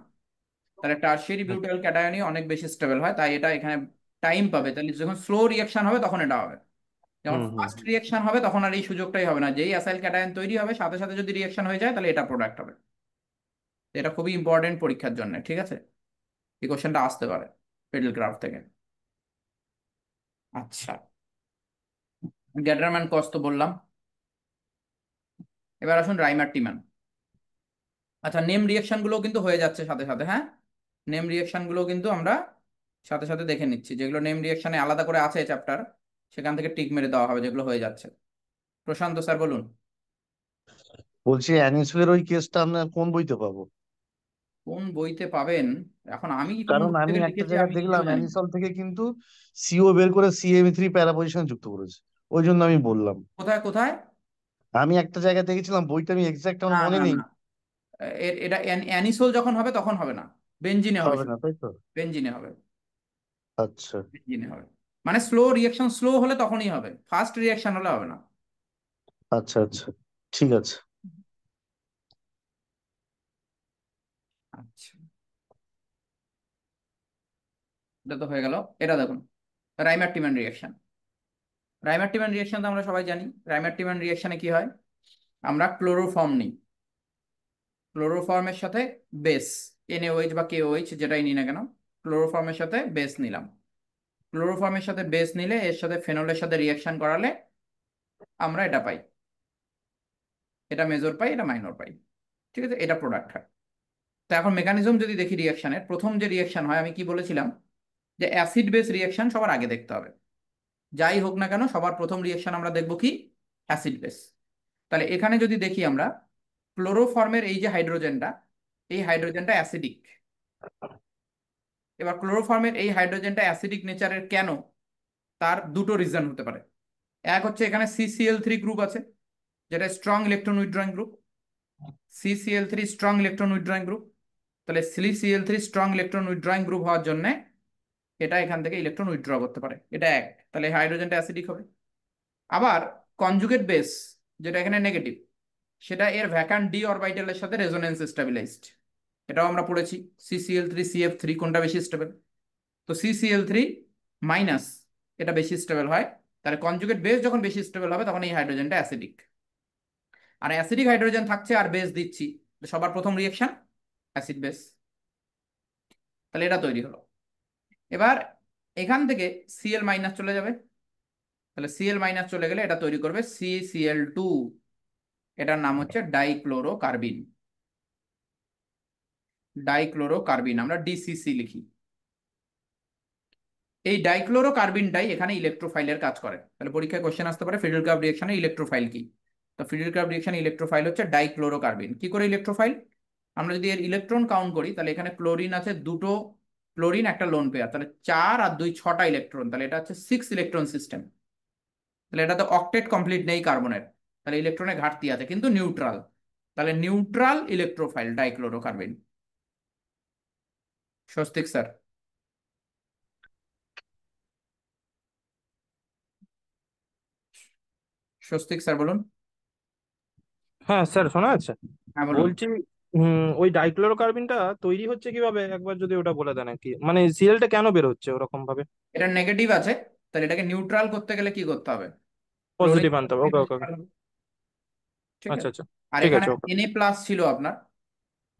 তাহলে টারশিয়ারি আচ্ছা, বিউটাইল ক্যাটায়নই অনেক বেশি স্টেবল হয়, তাই এটা এখানে টাইম পাবে, তাহলে যখন স্লো রিঅ্যাকশন হবে তখন এটা হবে, যখন হুম হুম ফাস্ট হুম। রিঅ্যাকশন হবে তখন আর এই সুযোগটাই হবে না, যেই অ্যাসাইল ক্যাটায়ন তৈরি হবে সাথে সাথে যদি রিঅ্যাকশন হয়ে যায় তাহলে এটা প্রোডাক্ট হবে। এটা খুবই ইম্পর্টেন্ট পরীক্ষার জন্য, ঠিক আছে, এই কোশ্চেনটা আসতে পারে পেডেল ক্রাফট থেকে। আচ্ছা, গ্যাডারম্যান কস তো বললাম, এবার আসুন রাইমার টিম্যান। আচ্ছা, নেম রিঅ্যাকশন গুলো কিন্তু হয়ে যাচ্ছে সাথে সাথে, হ্যাঁ, নেম রিঅ্যাকশন গুলো কিন্তু আমরা সাথে সাথে দেখে নিচ্ছি, যেগুলো নেম রিঅ্যাকশনে আলাদা করে আছে চ্যাপ্টার সেখান থেকে টিক মেরে দেওয়া হবে যেগুলো হয়ে যাচ্ছে। প্রশান্ত স্যার বলুন। বলছি অ্যানিসোলের ওই কেসটা আমরা কোন বইতে পাবো? কোন বইতে পাবেন? এখন আমি কি কোন কারণ বই আমি থেকে একটা লিখেছি জায়গায় আমি দেখলাম নিজেও জানি না। অ্যানিসল থেকে কিন্তু সিও বের করে সিএম3 প্যারা পজিশন যুক্ত করেছে, ওই জন্য আমি বললাম। কোথায় কোথায়? আমি একটা জায়গায় দেখেছিলাম, বইটা আমি এক্সাক্ট আমার না মনে না নেই। না, এটা অ্যানিসোল যখন হবে তখন হবে না, বেনজিনে হবে হবে শুধু। না তাই তো? বেনজিনে হবে, আচ্ছা বেনজিনে হবে। মানে স্লো রিয়াকশন স্লো হলে তখনই হবে, ফাস্ট রিয়াকশন হলে হবে না। আচ্ছা আচ্ছা, ঠিক আছে। আচ্ছা, এটা তো হয়ে গেল। এটা দেখুন, রাইমার-টিম্যান রিয়াকশন। রাইমার-টিম্যান রিয়াকশন তো আমরা সবাই জানি। রাইমার-টিম্যান রিয়াকশনে কি হয়, আমরা ক্লোরোফর্ম নিই, ক্লোরোফর্মের সাথে বেস NaOH বা KOH যেটাই নিই না কেন, ক্লোরোফর্মের সাথে বেস নিলাম। ক্লোরোফর্মের সাথে বেস নিলে এর সাথে ফেনলের সাথে রিয়াকশন করালে আমরা এটা পাই, এটা মেজর পাই, এটা মাইনর পাই। ঠিক আছে, এটা প্রোডাক্ট হয়। তো এখন মেকানিজম যদি দেখি রিয়াকশনের, প্রথম যে রিয়াকশন হয় আমি কি বলেছিলাম, যে অ্যাসিড বেস রিয়াকশন সবার আগে দেখতে হবে। যাই হোক না কেন সবার প্রথম রিয়াকশন আমরা দেখব কি, অ্যাসিড বেস। তাহলে এখানে যদি দেখি আমরা, ক্লোরোফর্মের এই যে হাইড্রোজেনটা, এই হাইড্রোজেনটা অ্যাসিডিক। এবার ক্লোরোফর্মের এই হাইড্রোজেনটা অ্যাসিডিক নেচারের কেন, তার দুটো রিজন হতে পারে। এক হচ্ছে এখানে CCl3 গ্রুপ আছে, যেটা strong electron withdrawing group. CCl3 strong electron withdrawing group. তাহলে CCl3 strong electron withdrawing group হওয়ার জন্য এটা এখান থেকে ইলেকট্রন উইথড্র করতে পারে, এটা এক। তাহলে হাইড্রোজেনটা অ্যাসিডিক হবে। আবার কনজুগেট বেস, যেটা এখানে নেগেটিভ, সেটা এর ভ্যাকান্ট ডি অরবিটালের সাথে রেজোনেন্স স্টেবিলাইজড। এটাও আমরা পড়েছি, CCl3 CF3 কোনটা বেশি স্টেবল। তো CCl3 মাইনাস এটা বেশি স্টেবল হয়। তাহলে কনজুগেট বেস যখন বেশি স্টেবল হবে তখন এই হাইড্রোজেনটা অ্যাসিডিক। আর অ্যাসিডিক হাইড্রোজেন থাকছে আর বেস দিচ্ছি, সবার প্রথম রিয়েকশন অ্যাসিড বেস। তাহলে এটা তৈরি হলো। এবার এখান থেকে Cl মাইনাস চলে যাবে, তাহলে Cl মাইনাস চলে গেলে এটা তৈরি করবে CCl2। এটার নাম হচ্ছে ডাইক্লোরোকার্বিন। ডাইক্লোরোকার্বিন আমরা DCC লিখি। এই ডাইক্লোরোকার্বিনটাই এখানে ইলেকট্রোফাইলের কাজ করে। তাহলে পরীক্ষায় কোশ্চেন আসতে পারে ফিডেল ক্রাফট রিঅ্যাকশনে ইলেকট্রোফাইল কি। তো ফিডেল ক্রাফট রিঅ্যাকশনে ইলেকট্রোফাইল হচ্ছে ডাইক্লোরোকার্বিন। কি করে ইলেকট্রোফাইল, আমরা যদি এর ইলেকট্রন কাউন্ট করি, তাহলে এখানে ক্লোরিন আছে দুটো, ক্লোরিন একটা লোন পেয়ার, তাহলে 4 আর 2 6টা ইলেকট্রন, তাহলে এটা হচ্ছে 6 ইলেকট্রন সিস্টেম। তাহলে এটা তো অক্টেট কমপ্লিট নেই কার্বনের, তাহলে ইলেকট্রনের ঘাটতি আছে কিন্তু নিউট্রাল। তাহলে neutral electrophile ডাইক্লোরোকার্বিন। Swastik sir. Swastik sir বলুন। হ্যাঁ স্যার, শোনা যাচ্ছে? হ্যাঁ বলুন। বলছি, ওই ডাইক্লোরোকার্বিনটা তৈরি হচ্ছে কিভাবে, একবার যদি ওটা বলে দেন আর কি, মানে সিএলটা কেন বের হচ্ছে ওরকম ভাবে? এটা নেগেটিভ আছে, তাহলে এটাকে নিউট্রাল করতে গেলে কি করতে হবে, ক্লোরিন। পজিটিভ আনতে হবে, ওকে ওকে ওকে। ঠিক আচ্ছা আছে। আচ্ছা, আর ঠিক এখানে আছে, ওকে। Na প্লাস ছিল আপনার,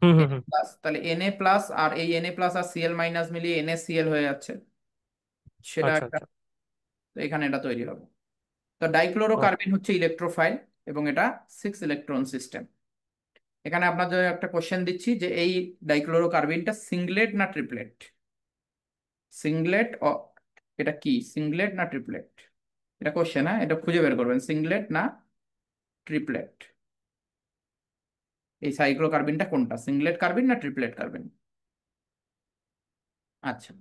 হুম হুম Na হুম। প্লাস, তাহলে Na প্লাস আর এই Na প্লাস আর Cl মাইনাস মিলিয়ে NaCl হয়ে যাচ্ছে, সেটা আচ্ছা একটা। আচ্ছা, তো এখানে এটা তৈরি হবে। তো ওকে। ডাইক্লোরোকার্বিন হচ্ছে ইলেকট্রোফাইল এবং এটা 6 ইলেকট্রন সিস্টেম। এখানে আপনাদের একটা কোশ্চেন দিচ্ছি যে এই ডাইক্লোরোকার্বিনটা সিঙ্গলেট না ট্রিপলেট। সিঙ্গলেট, এটা কি সিঙ্গলেট না ট্রিপলেট, এটা কোশ্চেন, হ্যাঁ এটা খুঁজে বের করবেন, সিঙ্গলেট না ট্রিপলেট। এই সাইক্লোকার্বিনটা কোনটা, সিঙ্গলেট কার্বিন না ট্রিপলেট কার্বিন। আচ্ছা,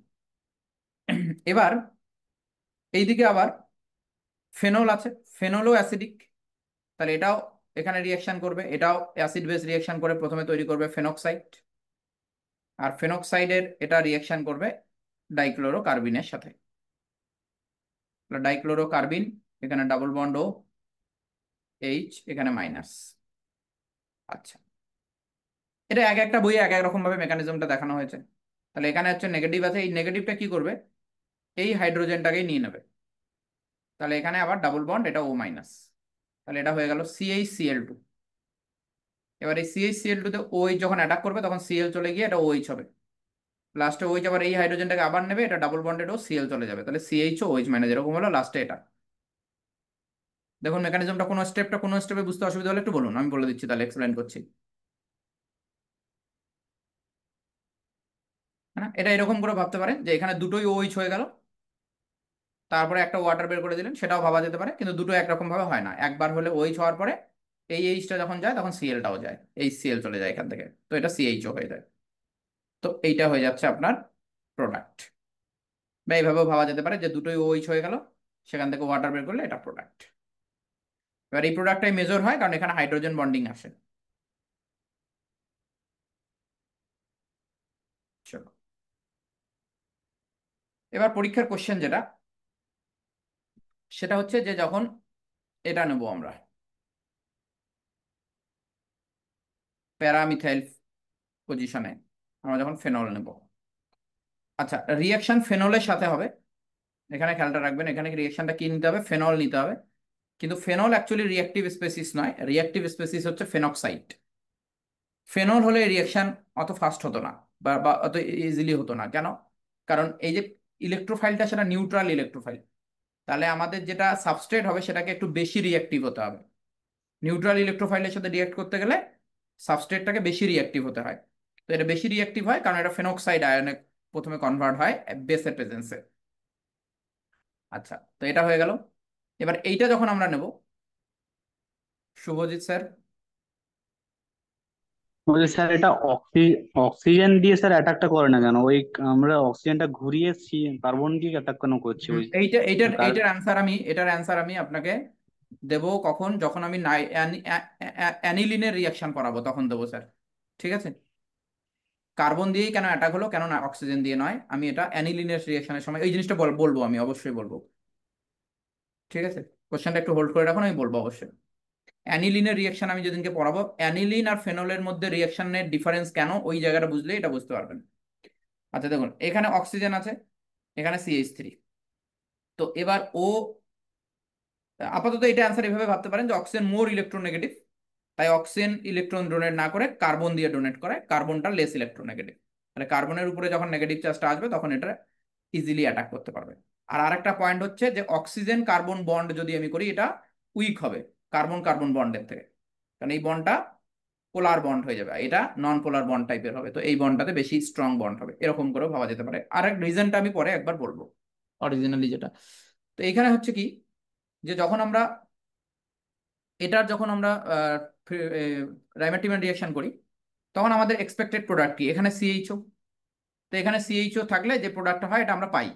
এবার এইদিকে আবার ফেনল আছে, ফেনলও অ্যাসিডিক। তাহলে এটাও এখানে রিয়াকশন করবে, এটাও অ্যাসিড বেস রিয়াকশন করে প্রথমে তৈরি করবে ফেনক্সাইড, আর ফেনক্সাইডের এটা রিয়াকশন করবে ডাইক্লোরোকার্বিনের সাথে। ডাইক্লোরোকার্বিন, এখানে ডাবল বন্ড ও এইচ, এখানে মাইনাস। আচ্ছা, এটা এক একটা বইয়ে এক এক রকম ভাবে মেকানিজমটা দেখানো হয়েছে। তাহলে এখানে হচ্ছে নেগেটিভ আছে, এই নেগেটিভটা কি করবে, এই হাইড্রোজেনটাকেই নিয়ে নেবে। তাহলে এখানে আবার ডাবল বন্ড, এটা O মাইনাস, তাহলে এটা হয়ে গেল CH Cl2। এবার এই CH Cl2 তে OH যখন অ্যাটাক করবে তখন Cl চলে গিয়ে এটা OH হবে, লাস্টে OH আবার এই হাইড্রোজেনটাকে আবার নেবে, এটা ডাবল বন্ডেড ও Cl চলে যাবে, তাহলে CH ও OH মাইনাস এরকম হলো লাস্টে এটা। দেখুন মেকানিজমটা কোনো স্টেপে বুঝতে অসুবিধা হলে একটু বলুন, আমি বলে দিচ্ছি তাহলে এক্সপ্লেন করছি। হ্যাঁ, এটা এরকম করে ভাবতে পারেন যে এখানে দুটোই OH হয়ে গেল, তারপরে একটা ওয়াটার বের করে দিলেন, সেটাও ভাবা যেতে পারে, কিন্তু দুটো একরকম ভাবে হয় না। একবার হলে OH হওয়ার পরে এই এইচটা যখন যায় তখন সিএলটাও যায়, HCl চলে যায় এখান থেকে, তো এটা CHO হয়ে যায়। তো এইটা হয়ে যাচ্ছে আপনার প্রোডাক্ট। বা এইভাবেও ভাবা যেতে পারে যে দুটোই OH হয়ে গেল, সেখান থেকে ওয়াটার বের করলে এটা প্রোডাক্ট। এবার এই প্রোডাক্টটাই মেজর হয় কারণ এখানে হাইড্রোজেন বন্ডিং আসে। চলো, এবার পরীক্ষার কোশ্চেন যেটা, সেটা হচ্ছে যে যখন এটা নেব আমরা প্যারামিথাইল পজিশনে, আমরা যখন ফেনল নেব, আচ্ছা রিয়াকশন ফেনলের সাথে হবে, এখানে খেয়ালটা রাখবেন, এখানে রিয়াকশনটা কি নিতে হবে, ফেনল নিতে হবে। কিন্তু ফেনল অ্যাকচুয়ালি রিয়াক্টিভ স্পেসিস নয়, রিয়াক্টিভ স্পেসিস হচ্ছে ফেনক্সাইড। ফেনল হলে রিয়াকশন অত ফাস্ট হতো না, বা অত ইজিলি হতো না। কেন? কারণ এই যে ইলেকট্রোফাইলটা সেটা নিউট্রাল ইলেকট্রোফাইল, তাহলে আমাদের যেটা সাবস্ট্রেট হবে সেটাকে একটু বেশি রিয়াক্টিভ হতে হবে। নিউট্রাল ইলেকট্রোফাইলের সাথে রিয়াক্ট করতে গেলে সাবস্ট্রেটটাকে বেশি রিয়াক্টিভ হতে হয়। তো এটা বেশি রিয়াক্টিভ হয় কারণ এটা ফেনক্সাইড আয়নে প্রথমে কনভার্ট হয় বেসের প্রেজেন্সে। আচ্ছা, তো এটা হয়ে গেল। এবার এইটা যখন আমরা নেব, শুভজিৎ স্যার, বলছি স্যার এটা অক্সিজেন দিয়ে স্যার অ্যাটাকটা করে না কেন? ওই আমরা অক্সিজেনটা ঘুরিয়ে কার্বন দিয়ে অ্যাটাক কেন করছি ওই এইটা এইটার কার এইটার অ্যান্সার আমি আপনাকে দেব কখন, যখন আমি অ্যানিলিনের রিয়াকশন করাবো তখন দেবো স্যার। ঠিক আছে, কার্বন দিয়েই কেন অ্যাটাক হলো, কেন না অক্সিজেন দিয়ে নয়, আমি এটা অ্যানিলিনের রিয়াকশনের সময় এই জিনিসটা বলবো, আমি অবশ্যই বলবো। ঠিক আছে, কোশ্চেনটা একটু হোল্ড করে রাখুন, আমি বলবো অবশ্যই। অ্যানিলিনের রিয়াকশন আমি যেদিনকে পড়াবো, অ্যানিলিন আর ফেনলের মধ্যে রিয়াকশনের ডিফারেন্স কেন, ওই জায়গাটা বুঝলে এটা বুঝতে পারবেন। আচ্ছা দেখুন, এখানে অক্সিজেন আছে, এখানে CH3। তো এবার আপাতত এটা অ্যান্সার এভাবে ভাবতে পারেন যে অক্সিজেন মোর ইলেকট্রোনেগেটিভ, তাই অক্সিজেন ইলেকট্রন ডোনেট না করে কার্বন দিয়ে ডোনেট করে, কার্বনটা লেস ইলেকট্রোনেগেটিভ। তাহলে কার্বনের উপরে যখন নেগেটিভ চার্জটা আসবে তখন এটা ইজিলি অ্যাটাক করতে পারবে। আর আরেকটা পয়েন্ট হচ্ছে যে অক্সিজেন কার্বন বন্ড যদি আমি করি, এটা উইক হবে কার্বন কার্বন বন্ডের থেকে, কারণ এই বন্ডটা পোলার বন্ড হয়ে যাবে, এটা নন পোলার বন্ড টাইপের হবে, তো এই বন্ডটাতে বেশি স্ট্রং বন্ড হবে, এরকম করেও ভাবা যেতে পারে। আর এক রিজনটা আমি পরে একবার বলবো, অরিজিনালি যেটা। তো এখানে হচ্ছে কি, যে যখন আমরা রাইমাটিমেন্ট রিয়াকশন করি, তখন আমাদের এক্সপেক্টেড প্রোডাক্ট কি, এখানে CHO। তো এখানে CHO থাকলে যে প্রোডাক্টটা হয় এটা আমরা পাই,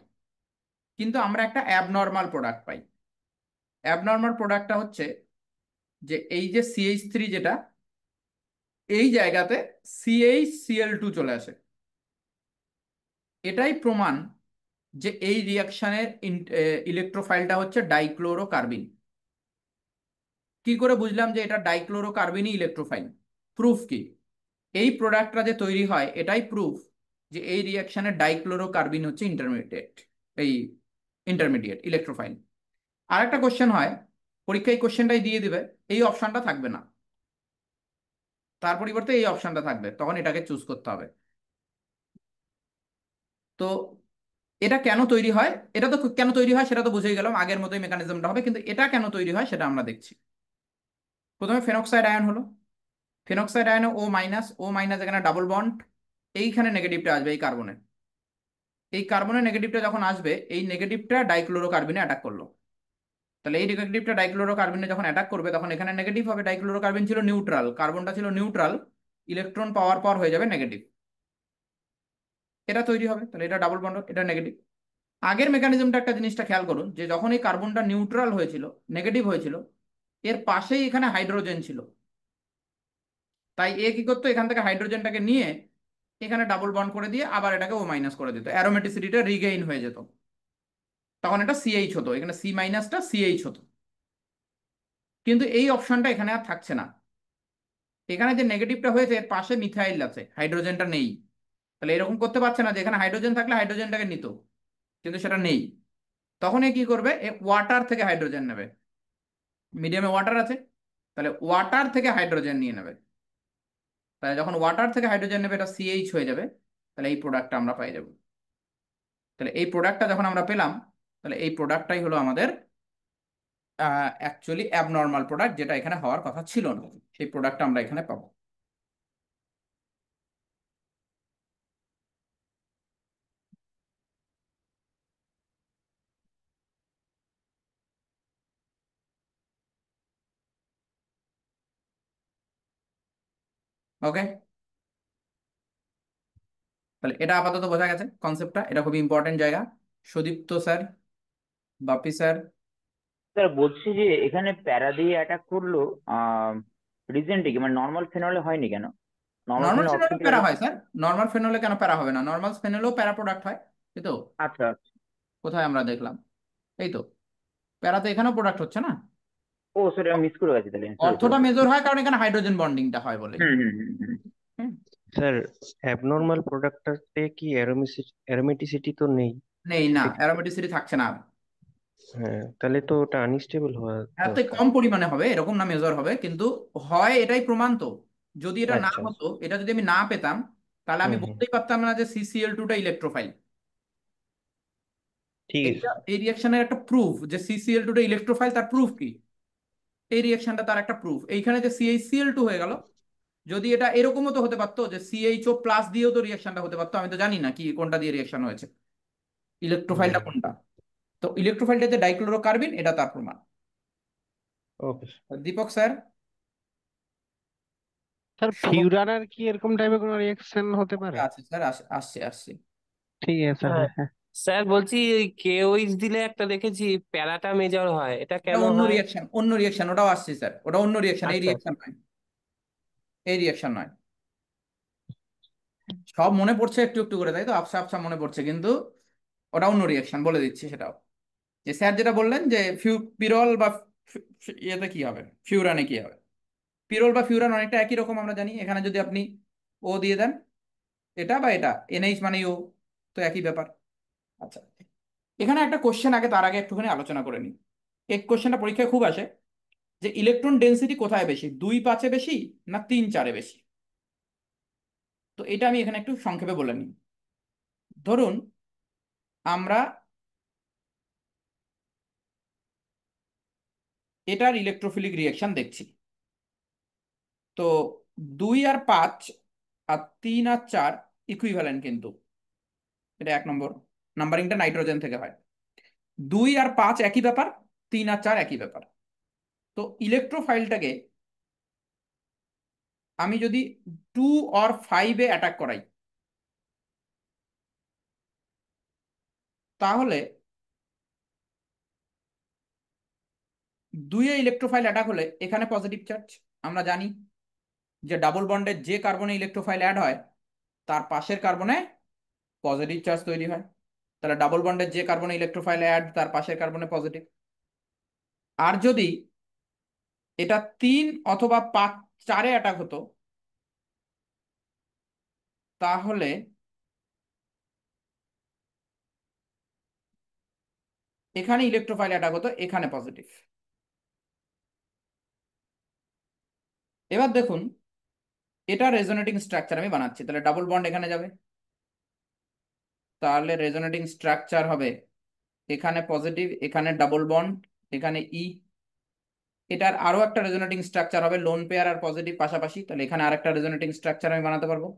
কিন্তু আমরা একটা অ্যাবনর্মাল প্রোডাক্ট পাই। অ্যাবনর্মাল প্রোডাক্টটা হচ্ছে যে এই যে CH3 যেটা, এই জায়গাতে CHCl2 চলে আসে। এটাই প্রমাণ যে এই রিয়াকশনের ইলেকট্রোফাইলটা হচ্ছে ডাইক্লোরোকার্বিন। কি করে বুঝলাম যে এটা ডাইক্লোরোকার্বিনই ইলেকট্রোফাইল? প্রুফ কি, এই প্রোডাক্টটা যে তৈরি হয় এটাই প্রুফ যে এই রিয়াকশনের ডাইক্লোরোকার্বিন হচ্ছে এই ইন্টারমিডিয়েট ইলেকট্রোফাইল। আর একটা কোশ্চেন হয় পরীক্ষায়, এই কোশ্চেনটাই দিয়ে দিবে, এই অপশনটা থাকবে না, তার পরিবর্তে এই অপশনটা থাকবে, তখন এটাকে চুজ করতে হবে। তো এটা কেন তৈরি হয়, এটা তো কেন তৈরি হয় সেটা তো বুঝেই গেলাম, আগের মতোই মেকানিজমটা হবে, কিন্তু এটা কেন তৈরি হয় সেটা আমরা দেখছি। প্রথমে ফেনক্সাইড আয়ন হলো, ফেনক্সাইড আয়নে ও মাইনাস এখানে ডাবল বন্ড, এইখানে নেগেটিভটা আসবে এই কার্বনের, এই কার্বনের নেগেটিভটা যখন আসবে, এই নেগেটিভটা ডাইক্লোরোকার্বিনে অ্যাটাক করলো। তাহলে এই নেগেটিভটা ডাইক্লোরোকার্বিনে যখন অ্যাটাক করবে তখন এখানে নেগেটিভ হবে, ডাইক্লোরোকার্বিন ছিল নিউট্রাল, কার্বনটা ছিল নিউট্রাল, ইলেকট্রন পাওয়ার পর হয়ে যাবে নেগেটিভ, এটা তৈরি হবে, তাহলে এটা ডাবল বন্ড, এটা নেগেটিভ। আগের মেকানিজমটা একটা জিনিসটা খেয়াল করুন, যে যখন এই কার্বনটা নিউট্রাল হয়েছিল, নেগেটিভ হয়েছিল, এর পাশেই এখানে হাইড্রোজেন ছিল, তাই এ কি করতো, এখান থেকে হাইড্রোজেনটাকে নিয়ে এখানে ডাবল বন্ড করে দিয়ে আবার এটাকে ও মাইনাস করে দিত, অ্যারোমেটিসিটিটা রিগেইন হয়ে যেত, তখন এটা CH হতো, এখানে C মাইনাসটা CH হতো। কিন্তু এই অপশনটা এখানে আর থাকছে না, এখানে যে নেগেটিভটা হয়েছে এর পাশে মিথাইল আছে, হাইড্রোজেনটা নেই, তাহলে এরকম করতে পারছে না যে এখানে হাইড্রোজেন থাকলে হাইড্রোজেনটাকে নিত, কিন্তু সেটা নেই। তখন এ কি করবে, এ ওয়াটার থেকে হাইড্রোজেন নেবে, মিডিয়ামে ওয়াটার আছে, তাহলে ওয়াটার থেকে হাইড্রোজেন নিয়ে নেবে, তাহলে যখন ওয়াটার থেকে হাইড্রোজেন নেবে এটা CH হয়ে যাবে, তাহলে এই প্রোডাক্টটা আমরা পাই যাব। তাহলে এই প্রোডাক্টটা যখন আমরা পেলাম, তাহলে এই প্রোডাক্টটাই হলো আমাদের অ্যাকচুয়ালি অ্যাবনর্মাল প্রোডাক্ট, যেটা এখানে হওয়ার কথা ছিল না, সেই প্রোডাক্টটা আমরা এখানে পাবো। ওকে, তাহলে এটা আপাতত বোঝা গেছে কনসেপ্টটা, এটা খুবই ইম্পর্টেন্ট জায়গা। সুদীপ্ত স্যার, বাপি স্যার। স্যার বলছি যে এখানে প্যারা দিয়ে অ্যাটাক করলো, রিজেন্টে কি মানে নর্মাল ফেনলে হয়নি কেন? নর্মাল নর্মাল ফেনল ফেনলে অপশন প্যারা হয় স্যার, নর্মাল ফেনলে কেন প্যারা হবে না? নর্মাল ফেনলেও প্যারা প্রোডাক্ট হয়, এই তো। আচ্ছা আচ্ছা। কোথায় আমরা দেখলাম? এই তো, প্যারা তো এখানেও প্রোডাক্ট হচ্ছে না। ও সরি, আমি মিস করে গেছি তাহলে, সরি সরি অর্থটা সরি। মেজর হয় কারণ এখানে হাইড্রোজেন বন্ডিংটা হয় বলে। হুম হুম হুম হুম। হুম, স্যার অ্যাবনর্মাল প্রোডাক্টটাতে কি অ্যারোমেটিসিটি তো নেই নেই না, সেক্ষেত্রে? অ্যারোমেটিসিটি থাকছে না। হ্যাঁ, তাহলে তো ওটা আনস্টেবল হওয়া এতে দরকার। কম পরিমাণে হবে, এরকম না মেজর হবে, কিন্তু হয় এটাই প্রমাণ তো। যদি এটা না আচ্ছা, হতো, এটা যদি আমি না পেতাম, তাহলে আমি হুম হুম, বলতেই পারতাম না যে CCl2টা ইলেকট্রোফাইল। ঠিক আছে। এইটা এই রিয়াকশনের একটা প্রুফ যে CCl2টা ইলেকট্রোফাইল, তার প্রুফ কি? এই রিয়াকশনটা তার একটা প্রুফ। এইখানে যে CH-Cl2 হয়ে গেল, যদি এটা এরকমও তো হতে পারতো যে CHO প্লাস দিয়েও তো রিয়াকশনটা হতে পারতো, আমি তো জানি না কি কোনটা দিয়ে রিয়াকশন হয়েছে, হুম, ইলেকট্রোফাইলটা কোনটা। তো ইলেকট্রোফাইলটা যে ডাইক্লোরোকার্বিন, এটা তার প্রমাণ। ওকে। দীপক স্যার, স্যার শুভ। ফিউরানের কি এরকম টাইপের কোনো রিয়েকশন হতে পারে? আছে স্যার, আসছে আসছে। ঠিক আছে স্যার, হ্যাঁ হ্যাঁ হ্যাঁ। স্যার, বলছি কেওইচ দিলে একটা দেখেছি প্যারাটা মেজর হয়, এটা এটা কেন অন্য হয়? রিয়াকশন, অন্য রিয়াকশন, ওটাও আসছে স্যার, ওটা অন্য রিয়াকশন, এই আচ্ছা রিয়াকশন নয়, এই রিয়াকশন নয়। সব মনে পড়ছে একটু একটু করে, তাই তো, আবসা আবসা মনে পড়ছে, কিন্তু ওটা অন্য রিয়াকশন, বলে দিচ্ছি সেটাও। যে স্যার যেটা বললেন যে পিরল বা ইয়েতে কি হবে, ফিউরানে কি হবে। পিরল বা ফিউরান অনেকটা একই রকম, আমরা জানি। এখানে যদি আপনি ও দিয়ে দেন, এটা বা এটা, NH মানে ও, তো একই ব্যাপার। আচ্ছা, এখানে একটা কোশ্চেন আগে, তার আগে একটুখানি আলোচনা করে নিই। এই কোশ্চেনটা পরীক্ষায় খুব আসে, যে ইলেকট্রন ডেন্সিটি কোথায় বেশি, 2-5-এ বেশি না 3-4-এ বেশি। তো এটা আমি এখানে একটু সংক্ষেপে বলে নিই। ধরুন আমরা এটার ইলেকট্রোফিলিক রিয়াকশন দেখছি। তো 2 আর 5 আর 3 আর 4 ইকুইভ্যালেন্ট, কিন্তু এটা 1 নম্বর। নাম্বারিংটা নাইট্রোজেন থেকে হয়। 2 আর 5 একই ব্যাপার, 3 আর 4 একই ব্যাপার। তো ইলেকট্রোফাইলটাকে আমি যদি 2 or 5-এ অ্যাটাক করাই, তাহলে 2-এ ইলেকট্রোফাইল অ্যাটাক হলে এখানে পজিটিভ চার্জ। আমরা জানি যে ডাবল বন্ডের যে কার্বনে ইলেকট্রোফাইল অ্যাড হয়, তার পাশের কার্বনে পজিটিভ চার্জ তৈরি হয়। তাহলে ডাবল বন্ডের যে কার্বনে ইলেকট্রোফাইল অ্যাড, তার পাশের কার্বনে পজিটিভ। আর যদি এটা 3 অথবা 4-এ অ্যাটাক হতো, তাহলে এখানে ইলেকট্রোফাইল অ্যাটাক হতো, এখানে পজিটিভ। এবার দেখুন, এটা রেজোনেটিং স্ট্রাকচার আমি বানাচ্ছি, তাহলে ডাবল বন্ড এখানে যাবে, তাহলে রেজোনেটিং স্ট্রাকচার হবে এখানে পজিটিভ, এখানে ডাবল বন্ড, এখানে এটার আরো একটা রেজোনেটিং স্ট্রাকচার হবে লোন পেয়ার আর পজিটিভ পাশাপাশি, তাহলে এখানে আরেকটা রেজোনেটিং স্ট্রাকচার আমি বানাতে পারবো,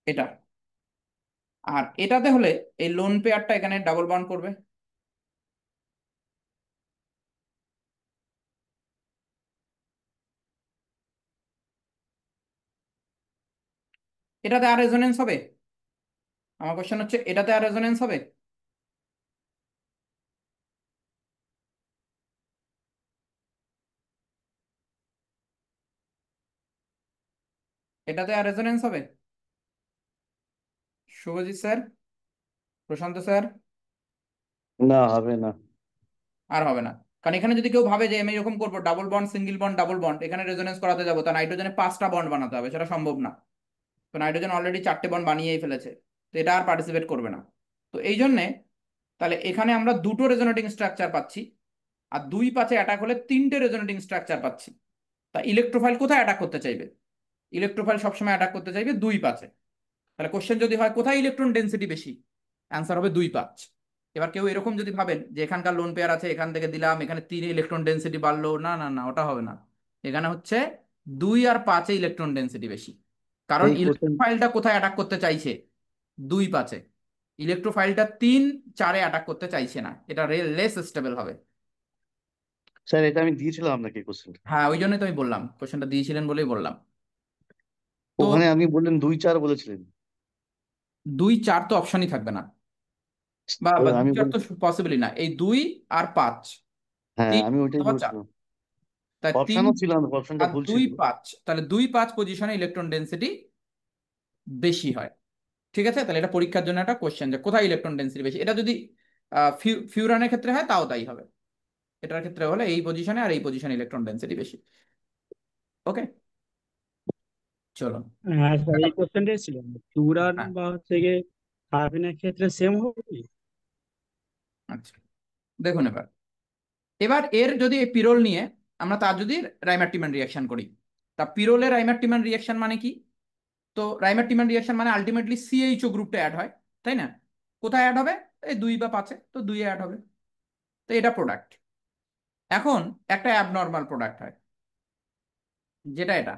এটা। আর এটাতে হলে এই লোন পেয়ারটা এখানে ডাবল বন্ড করবে, এটাতে আর রেজোনেন্স হবে। আমার কোশ্চেন হচ্ছে, এটাতে আর রেজোনেন্স হবে? এটাতে আর রেজোনেন্স হবে? Subhajit sir, Prashant sir? না, হবে না। আর হবে না, কারণ এখানে যদি কেউ ভাবে যে আমি এরকম করবো, double bond single bond double bond, এখানে রেজোনেন্স করাতে যাবো, তা নাইট্রোজেনে 5টা বন্ড বানাতে হবে, সেটা সম্ভব না। তো নাইট্রোজেন অলরেডি 4টে বন্ড বানিয়েই ফেলেছে, তো এটা আর পার্টিসিপেট করবে না। তো এই জন্যে তাহলে এখানে আমরা দুটো রেজোনেটিং স্ট্রাকচার পাচ্ছি, আর 2-5-এ অ্যাটাক হলে 3টে রেজোনেটিং স্ট্রাকচার পাচ্ছি। তা ইলেকট্রোফাইল কোথায় অ্যাটাক করতে চাইবে? ইলেকট্রোফাইল সবসময় অ্যাটাক করতে চাইবে 2-5-এ। তাহলে কোশ্চেন যদি হয় কোথায় ইলেকট্রন ডেন্সিটি বেশি, অ্যান্সার হবে 2-5। এবার কেউ এরকম যদি ভাবেন যে এখানকার লোন পেয়ার আছে, এখান থেকে দিলাম, এখানে 3-এ ইলেকট্রন ডেন্সিটি বাড়লো, না না না, ওটা হবে না। এখানে হচ্ছে 2 আর 5-এ ইলেকট্রন ডেন্সিটি বেশি, কারণ এই কোশ্চেন ইলেকট্রোফাইলটা কোথায় অ্যাটাক করতে চাইছে? 2-5-এ। ইলেকট্রোফাইলটা 3-4-এ অ্যাটাক করতে চাইছে না, এটা লেস স্টেবল হবে। স্যার এটা আমি দিয়েছিলাম আপনাকে কোশ্চেনটা। হ্যাঁ, ওই জন্যই তো আমি বললাম, কোশ্চেনটা দিয়েছিলেন বলেই বললাম। তো ওখানে আপনি বললেন 2 4 বলেছিলেন। 2 4 তো অপশনই থাকবে না, বা ওই বা দুই আমি চার তো পসিবলই না, এই 2 আর 5, হ্যাঁ 3 আমি ওইটাই অথবা 4। বলছিলাম। তাই 3 অপশনও ছিল না, অপশনটা আর ভুল দুই ছিল। পাঁচ তাহলে 2 5 পজিশনে ইলেকট্রন ডেন্সিটি বেশি হয়। ঠিক আছে, তাহলে এটা পরীক্ষার জন্য একটা কোশ্চেন যে কোথায় ইলেকট্রন ডেন্সিটি বেশি। এটা যদি ফিউরানের ক্ষেত্রে হয় তাও তাই হবে, এটার ক্ষেত্রে হলে এই পজিশনে আর এই পজিশনে ইলেকট্রন ডেন্সিটি বেশি। ওকে, চলো। হ্যাঁ স্যার, এই কোশ্চেনটাই ছিল ফ্লুরান হ্যাঁ, বা হচ্ছে গিয়ে কার্বিনের ক্ষেত্রে সেম হবে কি? আচ্ছা, দেখুন এবার এবার এর যদি এই পিরোল নিয়ে আমরা তার যদি রাইমার-টিমান রিয়াকশন করি, তা পিরোলের রাইমার-টিমান রিয়াকশন মানে কি? তো রাইমার-টিমান রিয়াকশন মানে আলটিমেটলি সিএইচও গ্রুপটা অ্যাড হয়, তাই না? কোথায় অ্যাড হবে? এই 2 বা 5-এ, তো 2-এ অ্যাড হবে। তো এটা প্রোডাক্ট। এখন একটা অ্যাবনর্মাল প্রোডাক্ট হয়, যেটা এটা।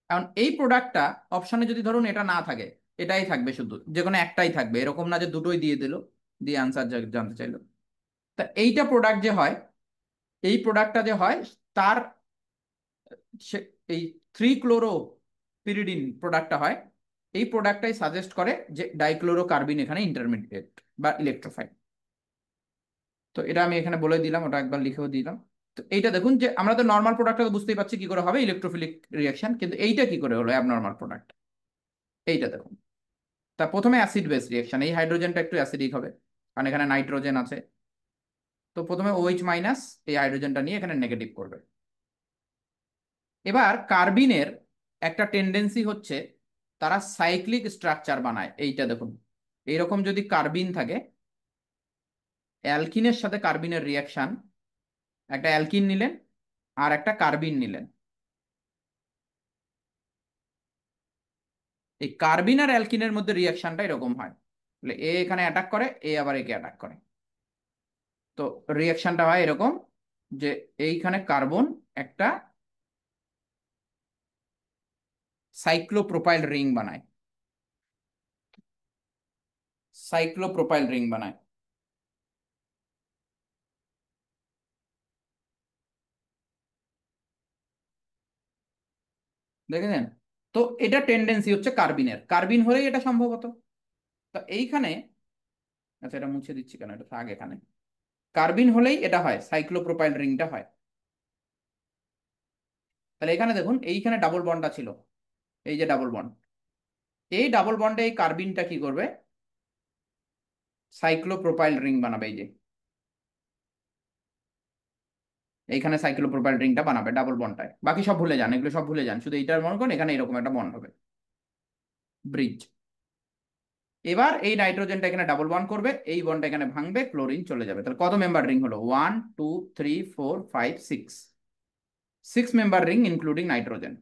এখন এই প্রোডাক্টটা অপশনে যদি ধরুন এটা না থাকে, এটাই থাকবে, শুধু যে কোনো একটাই থাকবে, এরকম না যে দুটোই দিয়ে দিল, দিয়ে আনসার জানতে চাইলো। তা এইটা প্রোডাক্ট যে হয়, এই প্রোডাক্টটা যে হয় তার এই 3-ক্লোরোপিরিডিন প্রোডাক্টটা হয়, এই প্রোডাক্টটাই সাজেস্ট করে যে ডাইক্লোরোকার্বিন এখানে ইন্টারমিডিয়েট বা ইলেকট্রোফাইল। তো এটা আমি এখানে বলে দিলাম, ওটা একবার লিখেও দিলাম। তো এইটা দেখুন যে আমরা তো নর্মাল প্রোডাক্টটা তো বুঝতেই পারছি কি করে হবে, ইলেকট্রোফিলিক রিয়াকশন, কিন্তু এইটা কি করে হলো অ্যাবনর্মাল প্রোডাক্ট, এইটা দেখুন। তা প্রথমে অ্যাসিড বেস রিয়াকশন, এই হাইড্রোজেনটা একটু অ্যাসিডিক হবে কারণ এখানে নাইট্রোজেন আছে। তো প্রথমে OH মাইনাস এই হাইড্রোজেনটা নিয়ে এখানে নেগেটিভ করবে। এবার কার্বিনের একটা টেন্ডেন্সি হচ্ছে তারা সাইক্লিক স্ট্রাকচার বানায়, এইটা দেখুন। এইরকম যদি কার্বিন থাকে, অ্যালকিনের সাথে কার্বিনের রিয়াকশন, একটা অ্যালকিন নিলেন আর একটা কার্বিন নিলেন, এই কার্বিন আর অ্যালকিনের মধ্যে রিয়াকশনটা এরকম হয়। তাহলে এ এখানে অ্যাটাক করে, এ আবার একে অ্যাটাক করে। তো রিয়াকশনটা হয় এরকম যে এইখানে কার্বন একটা সাইক্লোপ্রোপাইল রিং বানায়, সাইক্লোপ্রোপাইল রিং বানায়। দেখেছেন? তো এটা টেন্ডেন্সি হচ্ছে কার্বিনের, কার্বিন হলেই এটা সম্ভবত। তো এইখানে, আচ্ছা এটা মুছে দিচ্ছি কেন, এটা থাক এখানে। কার্বিন হলেই এটা হয়, সাইক্লোপ্রোপাইল রিংটা হয়। তাহলে এখানে দেখুন এইখানে ডাবল বন্ডটা ছিল, এই যে ডাবল বন্ড, এই ডাবল বন্ডে এই কার্বিনটা কি করবে, সাইক্লোপ্রোপাইল রিং বানাবে। এই যে এইখানে সাইক্লোপ্রোপাইল রিংটা বানাবে ডাবল বন্ডটায়, বাকি সব ভুলে যান, এগুলো সব ভুলে যান, শুধু এইটার মনে করেন এখানে এরকম একটা বন্ড হবে, ব্রিজ। এবার এই নাইট্রোজেনটা এখানে ডাবল বন্ড করবে, এই বন্ডটা এখানে ভাঙবে, ক্লোরিন চলে যাবে। তাহলে কত মেম্বার রিং হলো? 1 2 3 4 5 6, 6 মেম্বার রিং ইনক্লুডিং নাইট্রোজেন।